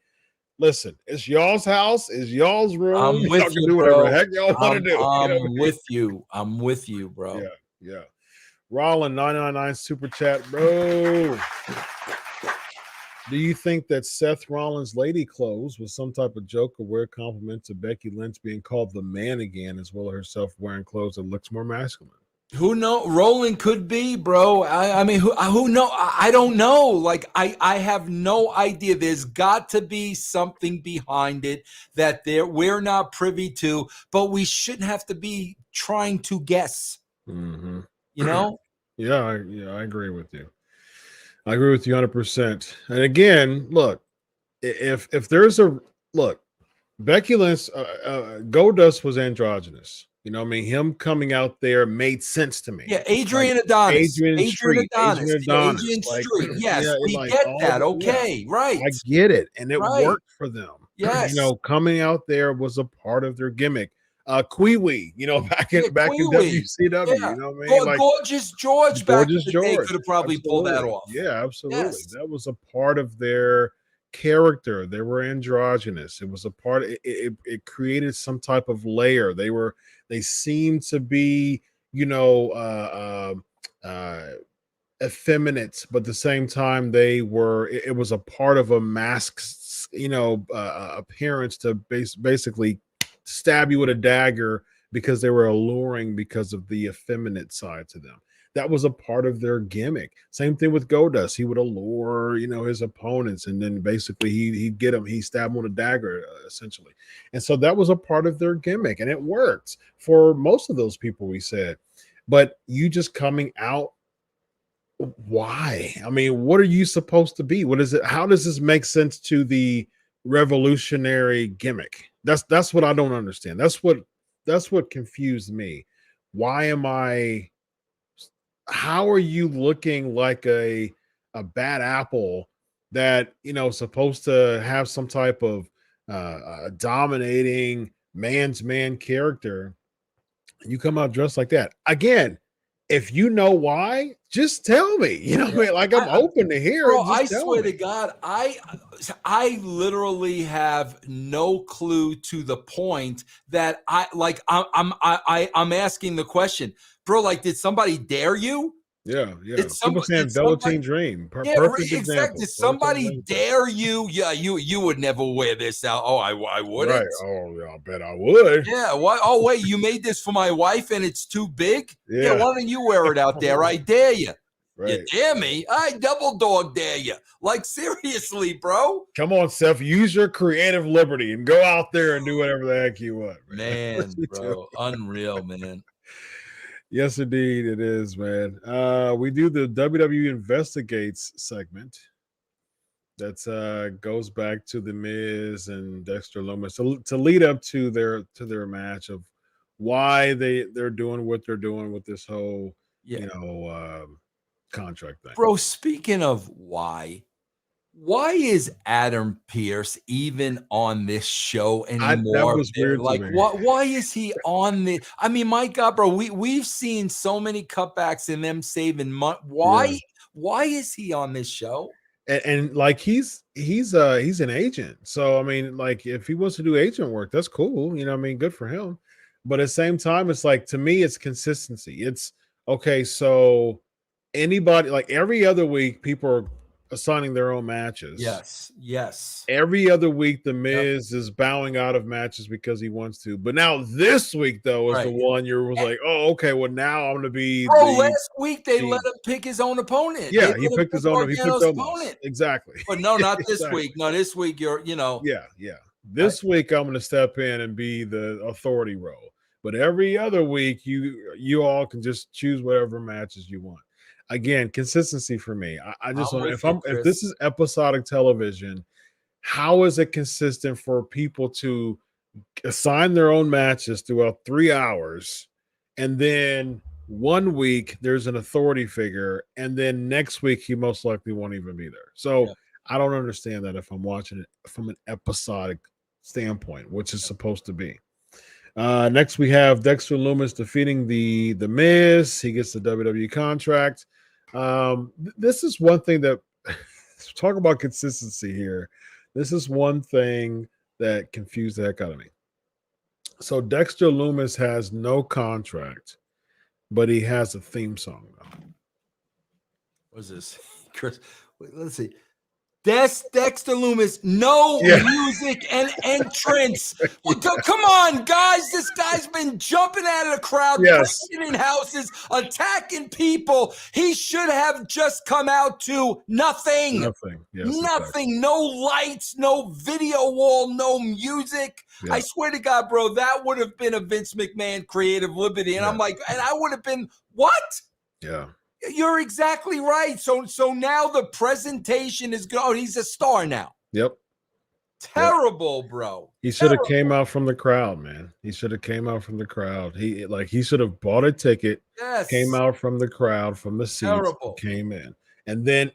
listen, it's y'all's house, it's y'all's room.
I'm with you,
do
bro.
whatever the heck y'all want to do.
I'm with you. I'm with you, bro.
Yeah. Rollin 999 super chat, bro. Do you think that Seth Rollins' lady clothes was some type of joke or weird compliment to Becky Lynch being called the man again, as well as herself wearing clothes that looks more masculine?
Who know? Roland could be, bro. I mean, who know? I don't know. Like, I have no idea. There's got to be something behind it that we're not privy to, but we shouldn't have to be trying to guess.
Mm-hmm.
You know?
Yeah, I agree with you. I agree with you 100%. And again, look, if there's Becky Lynch, Goldust was androgynous. You know what I mean? Him coming out there made sense to me.
Yeah, Adrian Adonis.
Adrian Street.
Yes, we get that. Okay, right.
I get it. And it worked for them.
Yes.
You know, coming out there was a part of their gimmick. Kwee, you know, back in WCW, you know what I mean? Like,
Gorgeous George back in the day could have probably pulled that off.
Yeah, absolutely. Yes. That was a part of their character. They were androgynous. It was a part, it created some type of layer. They seemed to be, you know, effeminate, but at the same time, it was a part of a masked, you know, appearance to basically stab you with a dagger because they were alluring because of the effeminate side to them. That was a part of their gimmick. Same thing with Goldust. He would allure, you know, his opponents, and then basically he'd get him. He stabbed him with a dagger, essentially. And so that was a part of their gimmick, and it worked for most of those people. We said, but you just coming out. Why? I mean, what are you supposed to be? What is it? How does this make sense to the revolutionary gimmick? That's what I don't understand. That's what confused me. How are you looking like a bad apple that, you know, supposed to have some type of dominating man's man character? You come out dressed like that. Again, if you know why, just tell me. You know what I mean? Like, I'm open to hear it.
I swear to God, I literally have no clue to the point that I'm asking the question, bro. Like, did somebody dare you?
Yeah. People saying Velveteen Dream. Perfect example.
Did somebody dare you? Yeah, you would never wear this out. Oh, I wouldn't.
Right. Oh, yeah, I bet I would.
Yeah. What? Oh, wait, you made this for my wife and it's too big? Yeah. Why don't you wear it out there? I dare you. Right. You dare me? I double dog dare you. Like, seriously, bro.
Come on, Seth. Use your creative liberty and go out there and do whatever the heck you want.
Man, bro. Unreal, man.
Yes, indeed, it is, man. We do the WWE Investigates segment. That's goes back to the Miz and Dexter Lumis to lead up to their match of why they're doing what they're doing with this whole
Yeah.
contract thing.
Bro, speaking of why is Adam Pearce even on this show anymore?
That was weird to
Like,
me.
why is he on the? I mean, my God, bro, we've seen so many cutbacks in them saving money. Why is he on this show?
And like he's an agent, so I mean, like if he wants to do agent work, that's cool. You know, what I mean, good for him. But at the same time, it's like to me, it's consistency. It's okay. So anybody, like every other week, people are assigning their own matches.
Yes.
Every other week, the Miz is bowing out of matches because he wants to. But now this week, though, is the one was like, oh, okay, well now I'm going to be.
Bro, last week they let him pick his own opponent.
Yeah, he picked his own. He picked opponent. Exactly.
But no, not this week. No, this week you're.
Yeah. This week I'm going to step in and be the authority role. But every other week, you all can just choose whatever matches you want. Again, consistency for me. I just want if this is episodic television, how is it consistent for people to assign their own matches throughout 3 hours, and then 1 week there's an authority figure, and then next week he most likely won't even be there. So I don't understand that if I'm watching it from an episodic standpoint, which is supposed to be. Next we have Dexter Lumis defeating the Miz. He gets the WWE contract. This is one thing that talk about consistency here. This is one thing that confused the heck out of me. So Dexter Lumis has no contract, but he has a theme song though.
What is this, Chris? Wait, let's see. Dexter Lumis, music and entrance. Come on, guys. This guy's been jumping out of the crowd, breaking in houses, attacking people. He should have just come out to nothing.
Nothing. Yes,
nothing.
Exactly.
No lights, no video wall, no music. Yeah. I swear to God, bro, that would have been a Vince McMahon creative liberty. And I'm like, and I would have been, what?
Yeah.
You're exactly right. So now the presentation is good. Oh, he's a star now.
Yep.
Terrible, bro.
He should have came out from the crowd, man. He should have came out from the crowd. He should have bought a ticket.
Yes.
Came out from the crowd, from the seats.
Terrible.
Came in. And then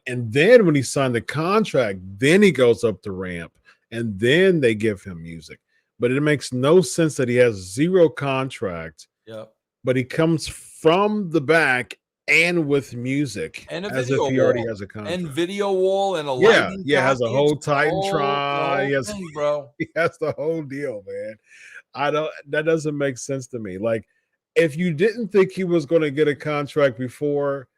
when he signed the contract, then he goes up the ramp and then they give him music. But it makes no sense that he has zero contract.
Yep.
But he comes from the back and with music,
and
as if he already has a contract,
and video wall, and a lighting
has a whole Titantron.
He
has the whole deal, man. That doesn't make sense to me. Like, if you didn't think he was going to get a contract before,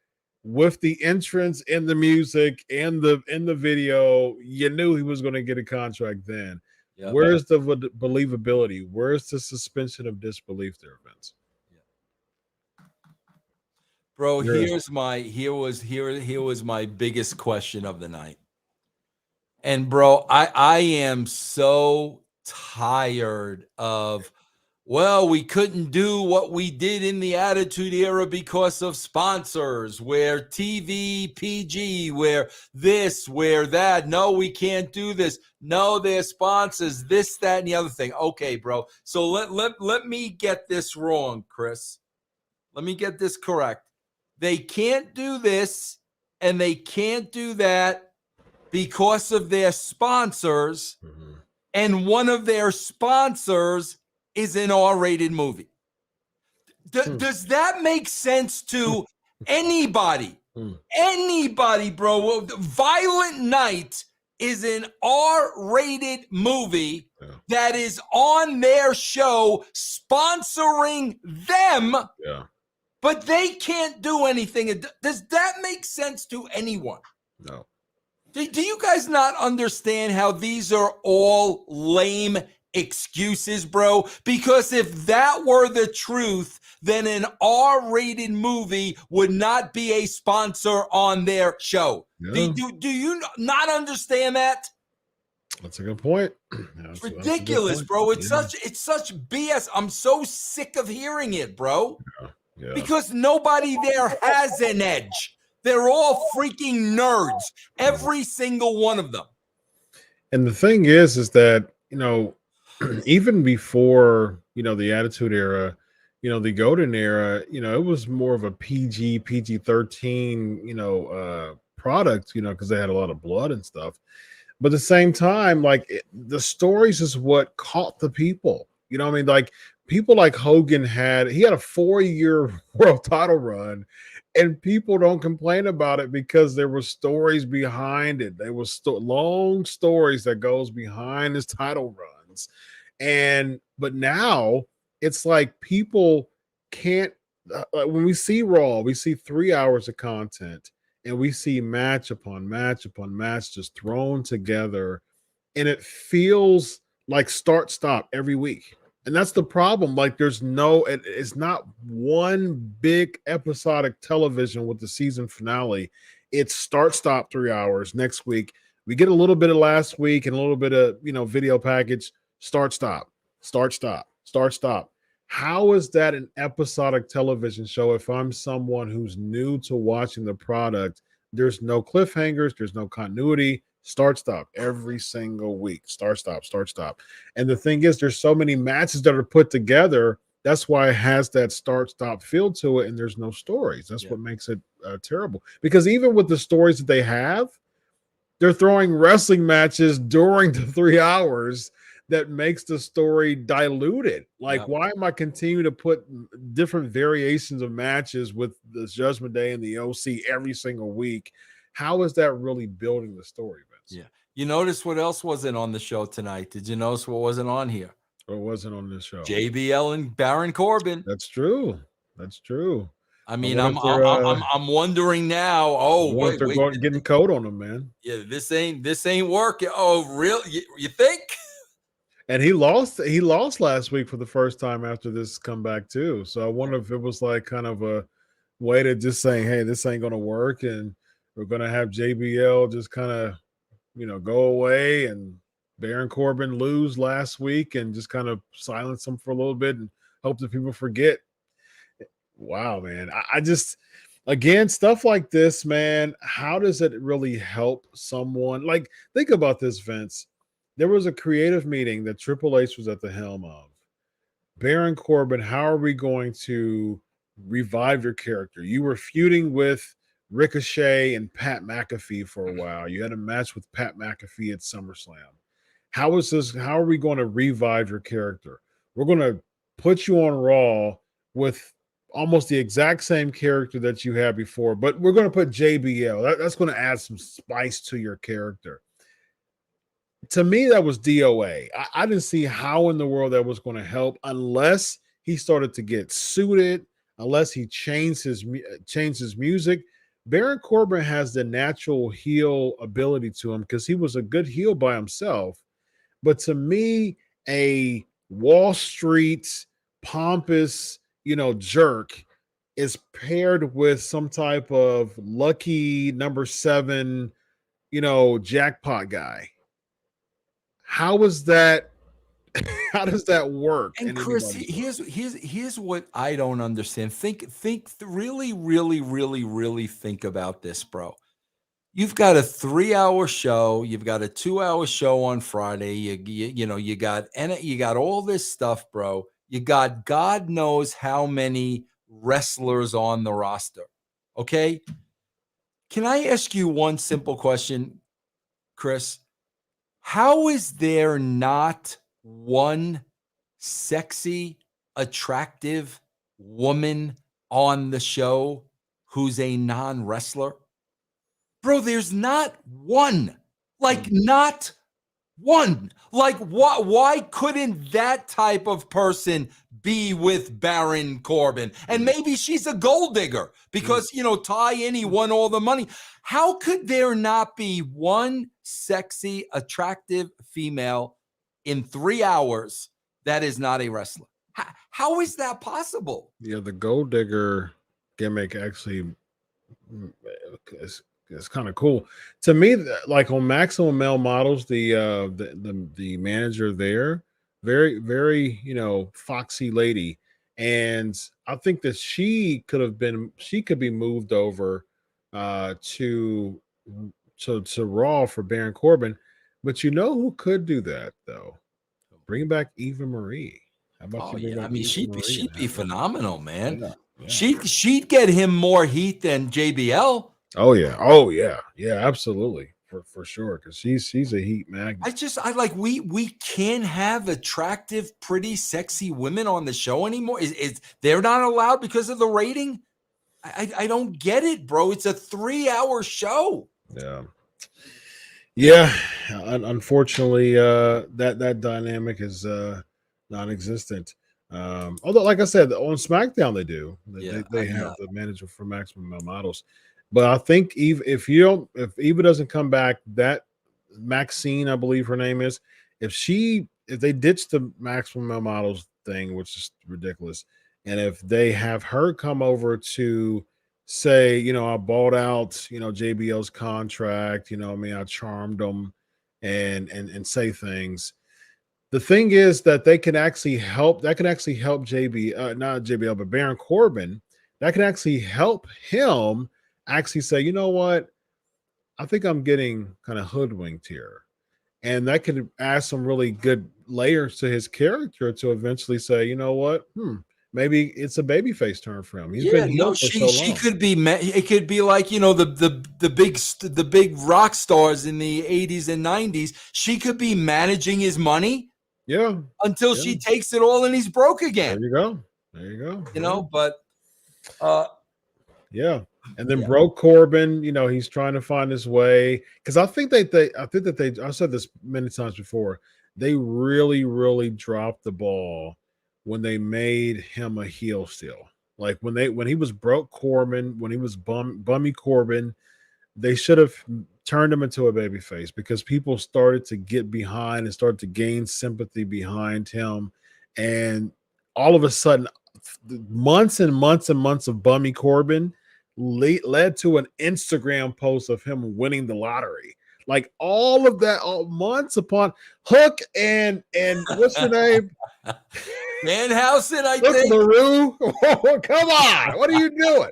with the entrance and the music and in the video, you knew he was going to get a contract then. Yep. Where's the believability? Where's the suspension of disbelief there, Vince?
Bro, here was my biggest question of the night. And bro, I am so tired of, well, we couldn't do what we did in the Attitude Era because of sponsors, where TV, PG, where this, where that. No, we can't do this. No, they're sponsors, this, that, and the other thing. Okay, bro. So let me get this wrong, Chris. Let me get this correct. They can't do this and they can't do that because of their sponsors. Mm-hmm. And one of their sponsors is an R-rated movie. Does that make sense to anybody? Anybody, bro? Violent Night is an R-rated movie that is on their show sponsoring them.
Yeah.
But they can't do anything. Does that make sense to anyone?
No.
Do you guys not understand how these are all lame excuses, bro? Because if that were the truth, then an R-rated movie would not be a sponsor on their show. Yeah. Do you not understand that?
That's a good point.
It's ridiculous, bro. It's such BS. I'm so sick of hearing it, bro.
Yeah.
Because nobody there has an edge. They're all freaking nerds. Every single one of them.
And the thing is that, even before, the Attitude Era, the Golden Era, it was more of a PG 13, product, because they had a lot of blood and stuff. But at the same time, the stories is what caught the people. You know what I mean? Like people like Hogan he had a 4-year world title run, and people don't complain about it because there were stories behind it. There was long stories that goes behind his title runs. But now it's like people can't when we see Raw, we see 3 hours of content, and we see match upon match upon match just thrown together, and it feels like start stop every week. And that's the problem. Like it's not one big episodic television with the season finale. It's start stop 3 hours. Next week we get a little bit of last week and a little bit of video package. Start stop, start stop, start stop. How is that an episodic television show if I'm someone who's new to watching the product? There's no cliffhangers, there's no continuity. Start stop every single week. Start stop, start stop. And the thing is, there's so many matches that are put together. That's why it has that start stop feel to it, and there's no stories. That's what makes it terrible. Because even with the stories that they have, they're throwing wrestling matches during the 3 hours that makes the story diluted. Why am I continuing to put different variations of matches with the Judgment Day and the OC every single week? How is that really building the story, Vince?
Yeah. You notice what else wasn't on the show tonight? Did you notice what wasn't on here?
Or wasn't on this show?
JBL and Baron Corbin.
That's true. That's true.
I mean, I'm wondering now. Oh,
wait, they're going getting code on them, man.
Yeah, this ain't working. Oh, really? You think?
And he lost last week for the first time after this comeback too. So I wonder if it was like kind of a way to just saying, hey, this ain't gonna work, and we're gonna have JBL just kind of go away and Baron Corbin lose last week and just kind of silence him for a little bit and hope that people forget. Wow, man. I just, again, stuff like this, man, how does it really help someone? Like, think about this, Vince. There was a creative meeting that Triple H was at the helm of. Baron Corbin, how are we going to revive your character? You were feuding with Ricochet and Pat McAfee for a while. You had a match with Pat McAfee at SummerSlam. How are we going to revive your character? We're going to put you on Raw with almost the exact same character that you had before, but we're going to put JBL. That's going to add some spice to your character. To me, that was DOA. I didn't see how in the world that was going to help unless he started to get suited, unless he changed his music. Baron Corbin has the natural heel ability to him because he was a good heel by himself. But to me, a Wall Street pompous, jerk is paired with some type of lucky number 7, jackpot guy. How is that? How does that work?
And Chris, here's what I don't understand. Think really think about this, bro. You've got a 3-hour show. You've got a 2-hour show on Friday. You got all this stuff, bro. You got God knows how many wrestlers on the roster. Okay. Can I ask you one simple question, Chris? How is there not one sexy, attractive woman on the show who's a non-wrestler? Bro, there's not one. Not one. Why couldn't that type of person be with Baron Corbin? And maybe she's a gold digger because, he won all the money. How could there not be one sexy, attractive female in 3 hours that is not a wrestler? How is that possible?
Yeah, the gold digger gimmick actually is kind of cool to me. Like on Maximum Male Models, the manager there, very, very, foxy lady. And I think that she could be moved over to Raw for Baron Corbin. But you know who could do that though? Bring back Eva Marie. How about
Oh
you bring
yeah, I
back
mean
Eva Marie
she'd
and
be
have her?
phenomenal, man.
Yeah, yeah.
She'd get him more heat than JBL.
Oh yeah, absolutely, for sure. Because she's a heat magnet.
I like we can't have attractive, pretty, sexy women on the show anymore. Is they're not allowed because of the rating? I don't get it, bro. It's a 3-hour show.
Yeah. Unfortunately, that dynamic is non-existent. Although, like I said, on SmackDown they do. They have the manager for Maximum Male Models. But I think if Eva doesn't come back, that Maxine, I believe her name is, if they ditch the Maximum Male Models thing, which is ridiculous, and if they have her come over to say, I bought out, JBL's contract, I charmed them and say things. The thing is that they can actually help. That can actually help not JBL, but Baron Corbin. That can actually help him actually say, you know what? I think I'm getting kind of hoodwinked here. And that could add some really good layers to his character to eventually say, you know what? Maybe it's a babyface turn for him. He's been heel for so long.
She could be. It could be like the big rock stars in the 80s and 90s. She could be managing his money.
Yeah.
Until she takes it all and he's broke again.
There you go.
But
yeah. And then broke Corbin, he's trying to find his way. Because I think that I said this many times before, they really, really dropped the ball when they made him a heel still. Like when he was broke Corbin, when he was bummy Corbin, they should have turned him into a babyface because people started to get behind and started to gain sympathy behind him. And all of a sudden, months and months and months of bummy Corbin led to an Instagram post of him winning the lottery. Like all of that, months upon Hook and what's her name?
Danhausen, I think.
LaRue. Come on, what are you doing?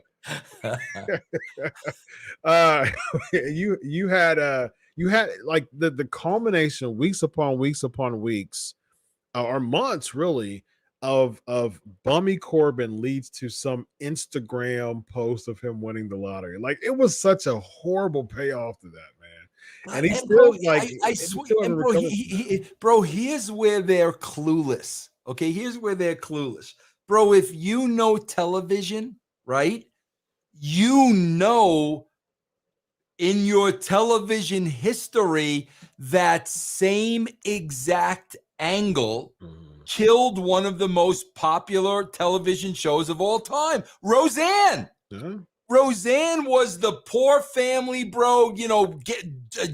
You had like the culmination weeks upon weeks or months really of Bummy Corbin leads to some Instagram post of him winning the lottery. Like it was such a horrible payoff to that, man. And he's still
I swear, bro, here's where they're clueless. Okay, here's where they're clueless. Bro, if you know television, right? In your television history, that same exact angle killed one of the most popular television shows of all time, Roseanne. Roseanne was the poor family, bro.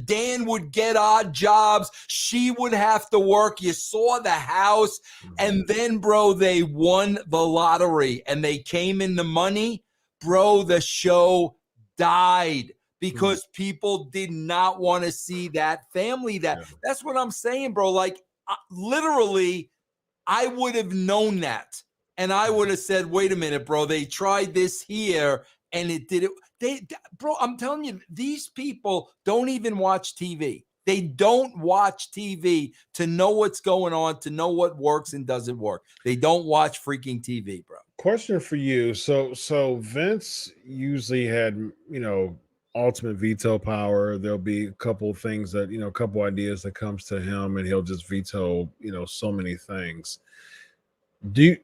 Dan would get odd jobs. She would have to work. You saw the house. And then, bro, they won the lottery and they came in the money. Bro, the show died because people did not want to see that family. That's what I'm saying, bro. Like, literally, I would have known that. And I would have said, wait a minute, bro. They tried this here. And it did it. Bro, I'm telling you, these people don't even watch TV. They don't watch TV to know what's going on, to know what works and doesn't work. They don't watch freaking TV, bro.
Question for you. So Vince usually had, ultimate veto power. There'll be a couple of things that, a couple ideas that comes to him and he'll just veto, so many things. Do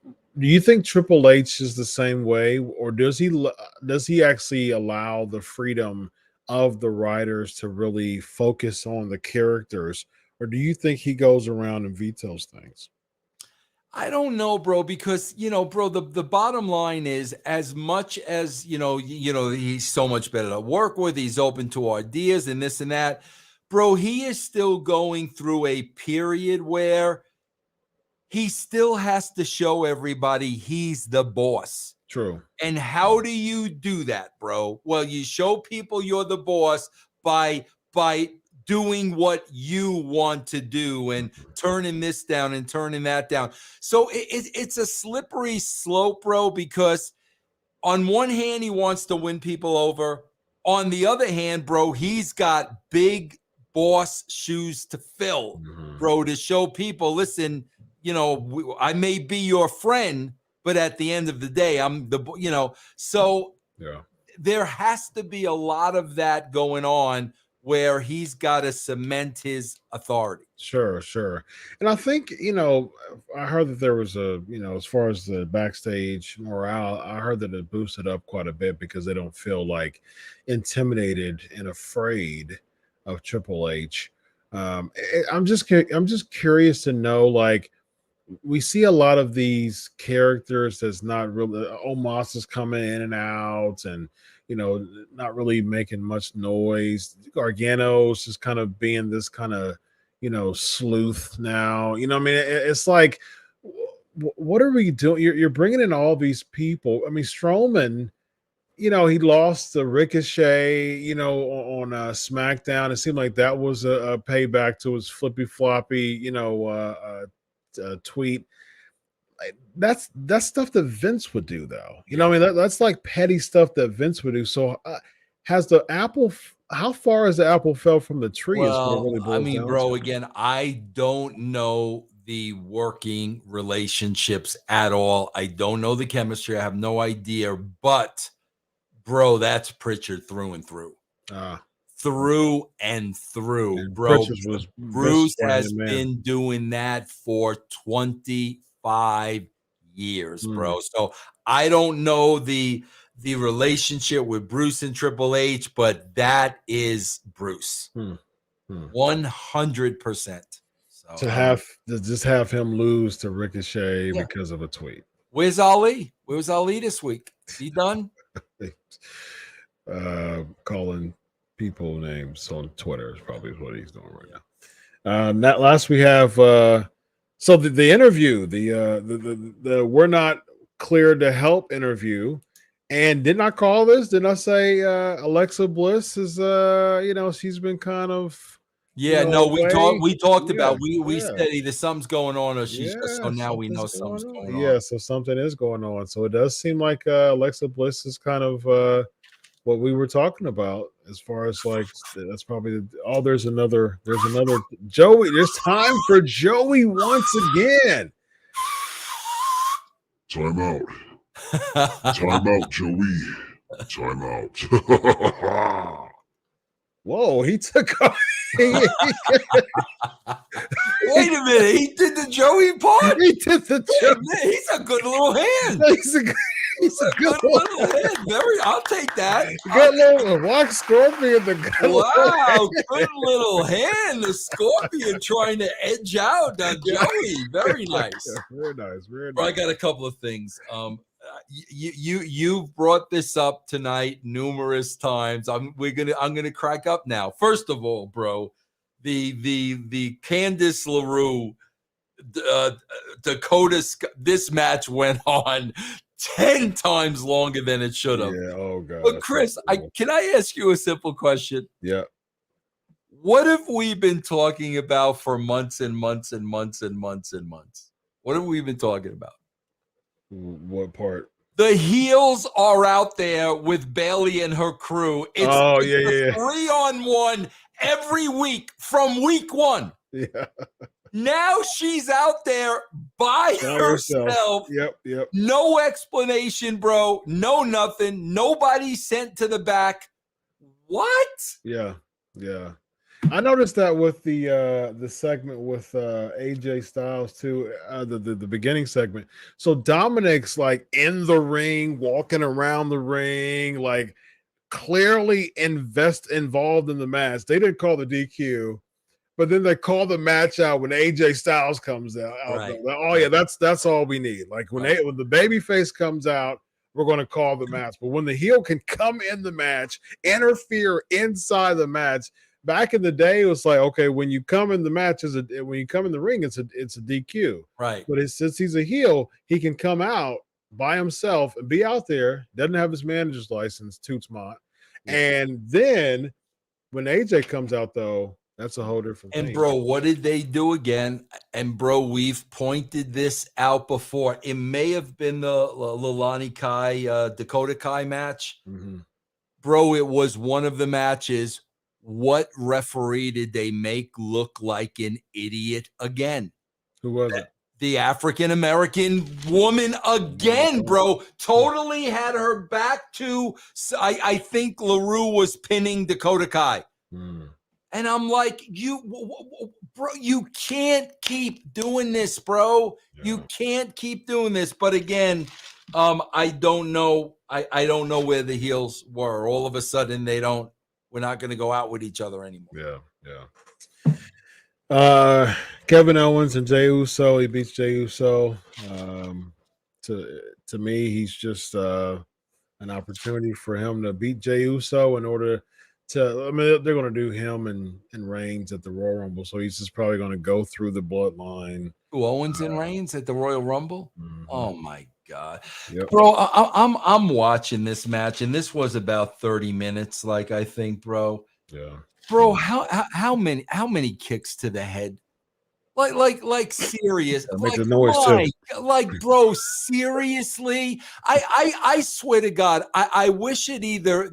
you think Triple H is the same way, or does he actually allow the freedom of the writers to really focus on the characters, or do you think he goes around and vetoes things?
I don't know, bro, because bro, the bottom line is, as much as he's so much better to work with, he's open to ideas and this and that, bro, he is still going through a period where he still has to show everybody he's the boss.
True.
And how do you do that, bro? Well, you show people you're the boss by doing what you want to do and turning this down and turning that down. So it's a slippery slope, bro, because on one hand, he wants to win people over. On the other hand, bro, he's got big boss shoes to fill, bro, to show people, listen, I may be your friend, but at the end of the day, I'm so there has to be a lot of that going on where he's got to cement his authority.
Sure. And I think, I heard that there was as far as the backstage morale, I heard that it boosted up quite a bit because they don't feel like intimidated and afraid of Triple H. I'm just curious to know, like, we see a lot of these characters that's not really, Omos is coming in and out and, not really making much noise. Gargano's is kind of being this kind of, sleuth now. It's like, what are we doing? You're bringing in all these people. I mean, Strowman, he lost the Ricochet, on SmackDown. It seemed like that was a payback to his flippy floppy, tweet. That's stuff that Vince would do, though. That's like petty stuff that Vince would do. So has the apple? How far has the apple fell from the tree?
Well, I mean, bro, again, I don't know the working relationships at all. I don't know the chemistry. I have no idea. But, bro, that's Pritchard through and through. Through and through, and bro. Bruce has been doing that for 25 years, bro. So I don't know the relationship with Bruce and Triple H, but that is Bruce. 100%. So,
to just have him lose to Ricochet because of a tweet.
Where's Ali? Where's Ali this week? He done?
Calling people names on Twitter is probably what he's doing right now. That last we have so the interview, the we're not cleared to help interview. And didn't I call this? Didn't I say Alexa Bliss is she's been kind of
we talked about we said either something's going on or she's just, so now we know something's going on.
Yeah, so something is going on. So it does seem like Alexa Bliss is kind of what we were talking about as far as like that's probably there's another Joey. There's time for Joey once again.
Time out. Time out, Joey. Time out.
Whoa, he took off.
Wait a minute. He did the Joey part?
He did the Joey.
Man, he's a good little hand.
He's a good little
hand. I'll take that.
Good little Black Scorpion.
Wow, good little hand. The Scorpion trying to edge out Joey. Very nice.
Very nice.
Bro, I got a couple of things. You brought this up tonight numerous times. I'm gonna crack up now. First of all, bro, the Candice LaRue Dakota, this match went on 10 times longer than it should have.
Yeah, oh god.
But Chris, can I ask you a simple question?
Yeah.
What have we been talking about for months and months and months and months and months? What have we been talking about?
What part?
The heels are out there with Bailey and her crew. It's 3-on-1 every week from week one.
Yeah.
Now she's out there by herself.
Yep.
No explanation, bro. No nothing. Nobody sent to the back. What?
Yeah. I noticed that with the segment with AJ Styles too, the beginning segment. So Dominic's like in the ring, walking around the ring, like clearly involved in the match. They didn't call the DQ, but then they call the match out when AJ Styles comes out.
Right.
Like, oh yeah, that's all we need. Like when the baby face comes out, we're going to call the match. But when the heel can come in the match, interfere inside the match. Back in the day, it was like, okay, when you come in the match, when you come in the ring, it's a DQ.
Right.
But since he's a heel, he can come out by himself and be out there, doesn't have his manager's license, toots mont. Yeah. And then when AJ comes out, though, that's a whole different thing.
And, bro, what did they do again? And, bro, we've pointed this out before. It may have been the Lalani Kai, Dakota Kai match.
Mm-hmm.
bro, it was one of the matches. What referee did they make look like an idiot again?
Who was it?
The African-American woman again, bro. Totally had her back to, I think LaRue was pinning Dakota Kai. And I'm like, bro, you can't keep doing this, bro. Yeah. You can't keep doing this. But again, I don't know. I don't know where the heels were. All of a sudden, we're not going to go out with each other anymore.
Yeah. Kevin Owens and Jey Uso. He beats Jey Uso. To me, he's just an opportunity for him to beat Jey Uso in order to. I mean, they're going to do him and Reigns at the Royal Rumble, so he's just probably going to go through the bloodline.
Owens and Reigns at the Royal Rumble. Mm-hmm. Oh my God,
yep.
Bro! I'm watching this match, and this was about 30 minutes. Like I think, bro.
Yeah.
Bro, how many kicks to the head? Like serious.
Make the noise too.
Like, bro, seriously? I swear to God, I wish it either.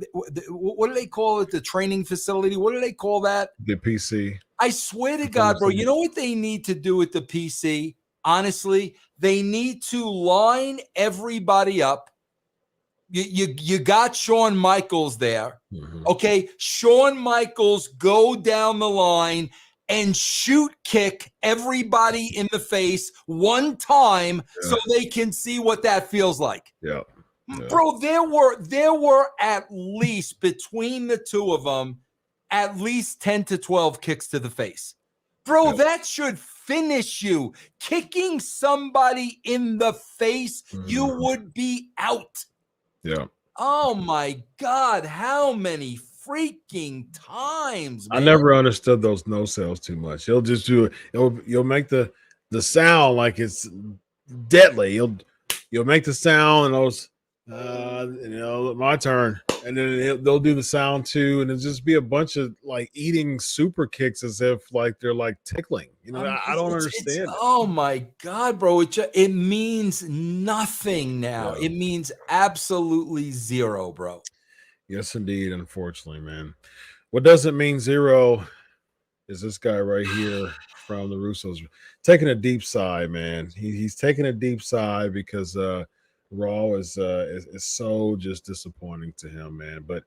What do they call it? The training facility? What do they call that?
The PC.
I swear to God, bro, you know what they need to do with the PC? Honestly, they need to line everybody up. You got Shawn Michaels there. Mm-hmm. Okay, Shawn Michaels go down the line and shoot kick everybody in the face one time so they can see what that feels like.
Yeah.
Bro, there were at least between the two of them at least 10 to 12 kicks to the face. Bro, that should finish you. Kicking somebody in the face, you would be out.
Yeah.
Oh my God, how many freaking times, man.
I never understood those no sells too much. He'll just do it. You'll make the sound like it's deadly. You'll make the sound and those my turn. And then they'll do the sound too, and it'll just be a bunch of like eating super kicks as if like they're like tickling. I don't understand.
Oh my God, bro! It means nothing now. Yeah. It means absolutely zero, bro.
Yes, indeed. Unfortunately, man. What doesn't mean zero is this guy right here from the Russos taking a deep sigh, man. He's taking a deep sigh because Raw is so just disappointing to him, man. But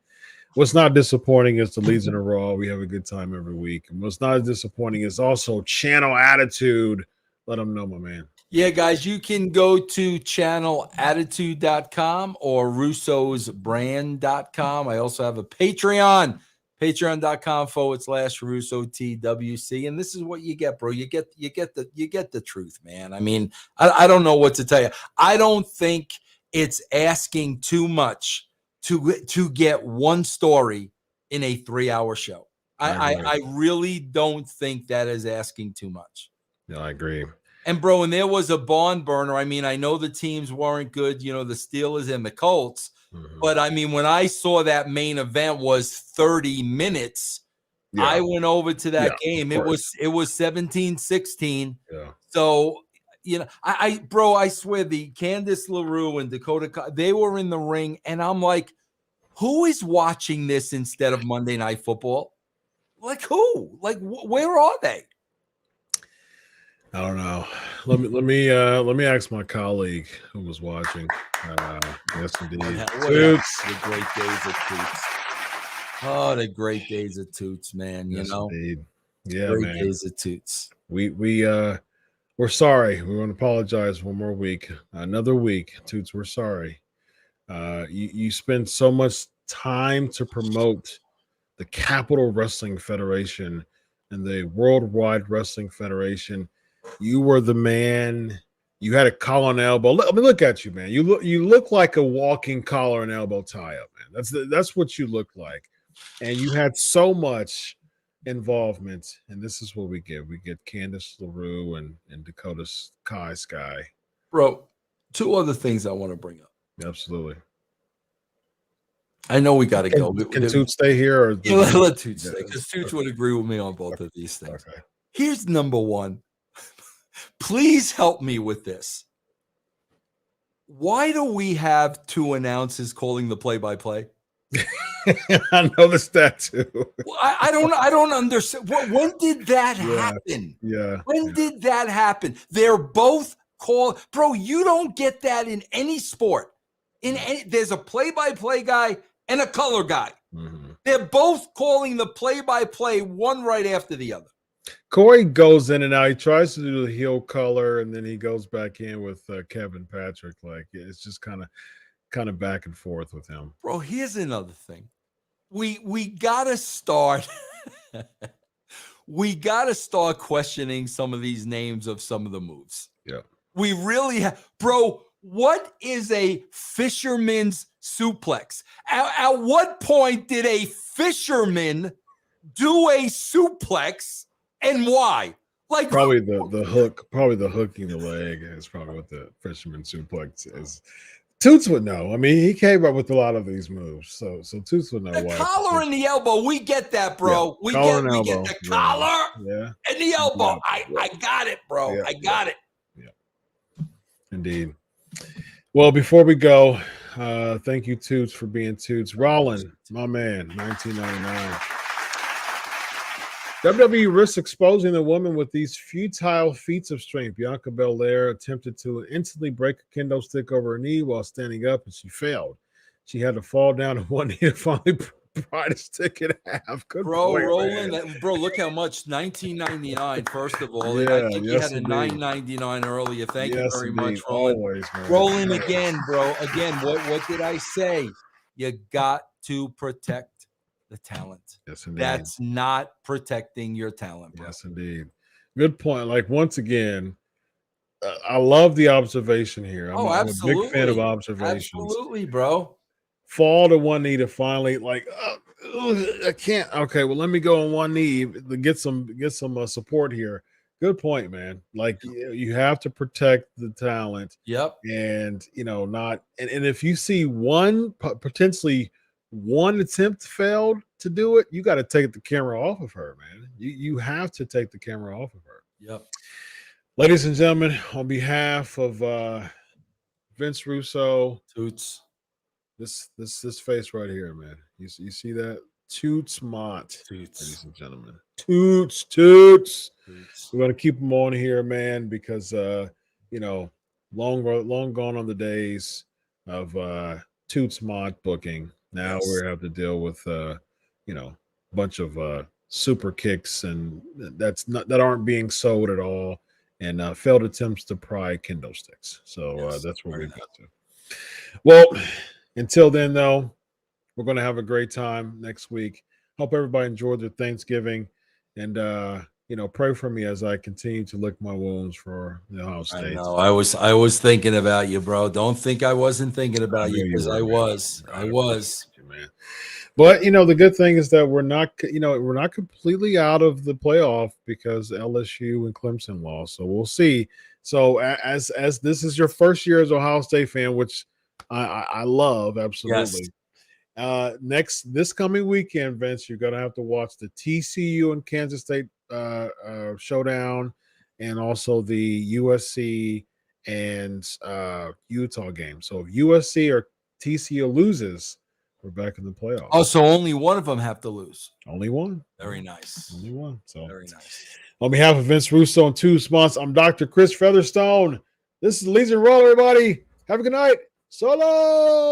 what's not disappointing is the Legion of Raw. We have a good time every week. And what's not disappointing is also channel attitude. Let them know, my man.
Yeah, guys, you can go to channelattitude.com or russosbrand.com. I also have a Patreon, patreon.com/RussoTWC. And this is what you get, bro. You get the truth, man. I mean, I don't know what to tell you. I don't think it's asking too much to get one story in a 3-hour show. I really don't think that is asking too much.
No, I agree.
And bro, and there was a barn burner. I mean, I know the teams weren't good, the Steelers and the Colts. Mm-hmm. But I mean, when I saw that main event was 30 minutes, I went over to that game. It was 17-16.
Yeah.
So, I swear the Candice LaRue and Dakota, they were in the ring, and I'm like, who is watching this instead of Monday Night Football? Like who? Like where are they?
I don't know. Let me ask my colleague who was watching. Yes, indeed.
The great days of Toots. Oh, the great days of Toots, man.
Indeed. Yeah,
great
man.
Days of Toots.
We're sorry. We want to apologize one more week. Another week, Toots. We're sorry. You spend so much time to promote the Capital Wrestling Federation and the Worldwide Wrestling Federation. You were the man. You had a collar and elbow. Look at you, man. You look like a walking collar and elbow tie-up, man. That's what you look like. And you had so much involvement, and this is what we get. We get Candice LaRue and Dakota Kai Sky.
Bro, two other things I want to bring up.
Absolutely.
I know we got to go.
Can Toots stay here? Or
let Toots stay, because Toots would agree with me on both of these things.
Okay.
Here's number one. Please help me with this. Why do we have two announcers calling the play-by-play?
I noticed that too.
I don't understand. When did that happen?
Yeah.
When did that happen? They're both called, bro. You don't get that in any sport. There's a play-by-play guy and a color guy.
Mm-hmm.
They're both calling the play-by-play one right after the other.
Corey goes in and out. He tries to do the heel color, and then he goes back in with Kevin Patrick. Like it's just kind of back and forth with him.
Bro, here's another thing. We gotta start. We gotta start questioning some of these names of some of the moves.
Yeah,
we really have, bro. What is a fisherman's suplex? At what point did a fisherman do a suplex, and why? Like
probably the hook, probably the hooking the leg is probably what the fisherman suplex is. Toots would know. I mean, he came up with a lot of these moves, so Toots would know
the
why.
Collar and the elbow, we get that, bro.
Yeah,
we get the collar and the elbow. I got it, bro.
Yeah,
I got it.
Yeah, indeed. Well, before we go, thank you, Toots, for being Toots. Rollins, my man, 1999. WWE risks exposing the woman with these futile feats of strength. Bianca Belair attempted to instantly break a kendo stick over her knee while standing up, and she failed. She had to fall down on one knee to finally pry the stick in half. Good
bro,
point,
rolling
man.
that, bro. Look how much 1999. First of all,
Yeah,
I think you had a 999 earlier. Thank you very much, Roland.
Always, man.
Rolling again, bro. Again, what did I say? You got to protect the talent.
Yes, indeed.
That's not protecting your talent, bro.
Yes, indeed. Good point. Like once again, I love the observation here. I'm a big fan of observations.
Absolutely, bro.
Fall to one knee to finally I can't. Okay, well, let me go on one knee to get some support here. Good point, man. Like you have to protect the talent.
Yep.
And not and if you see potentially one attempt failed to do it, you got to take the camera off of her, man. You have to take the camera off of her.
Yep.
Ladies and gentlemen, on behalf of Vince Russo,
Toots,
this face right here, man. You see that? Toots Mott.
Toots.
Ladies and gentlemen. Toots. We're gonna keep them on here, man, because long gone on the days of Toots Mott booking. Now we have to deal with a bunch of super kicks and that aren't being sold at all, and failed attempts to pry kendo sticks. So that's what we've got to. Well, until then, though, we're going to have a great time next week. Hope everybody enjoyed their Thanksgiving, and pray for me as I continue to lick my wounds for the Ohio State.
I know. I was thinking about you, bro. Don't think I wasn't thinking about you, because I was.
Man. But the good thing is that we're not completely out of the playoff because LSU and Clemson lost. So we'll see. So as this is your first year as Ohio State fan, which I love absolutely.
Yes.
This coming weekend, Vince, you're gonna have to watch the TCU and Kansas State showdown, and also the USC and Utah game. So if USC or TCU loses, we're back in the playoffs.
Oh, so only one of them have to lose.
Only one.
Very nice.
Only one. So
very nice.
On behalf of Vince Russo and two spots, I'm Dr. Chris Featherstone. This is Legion Roll, everybody. Have a good night. Solo.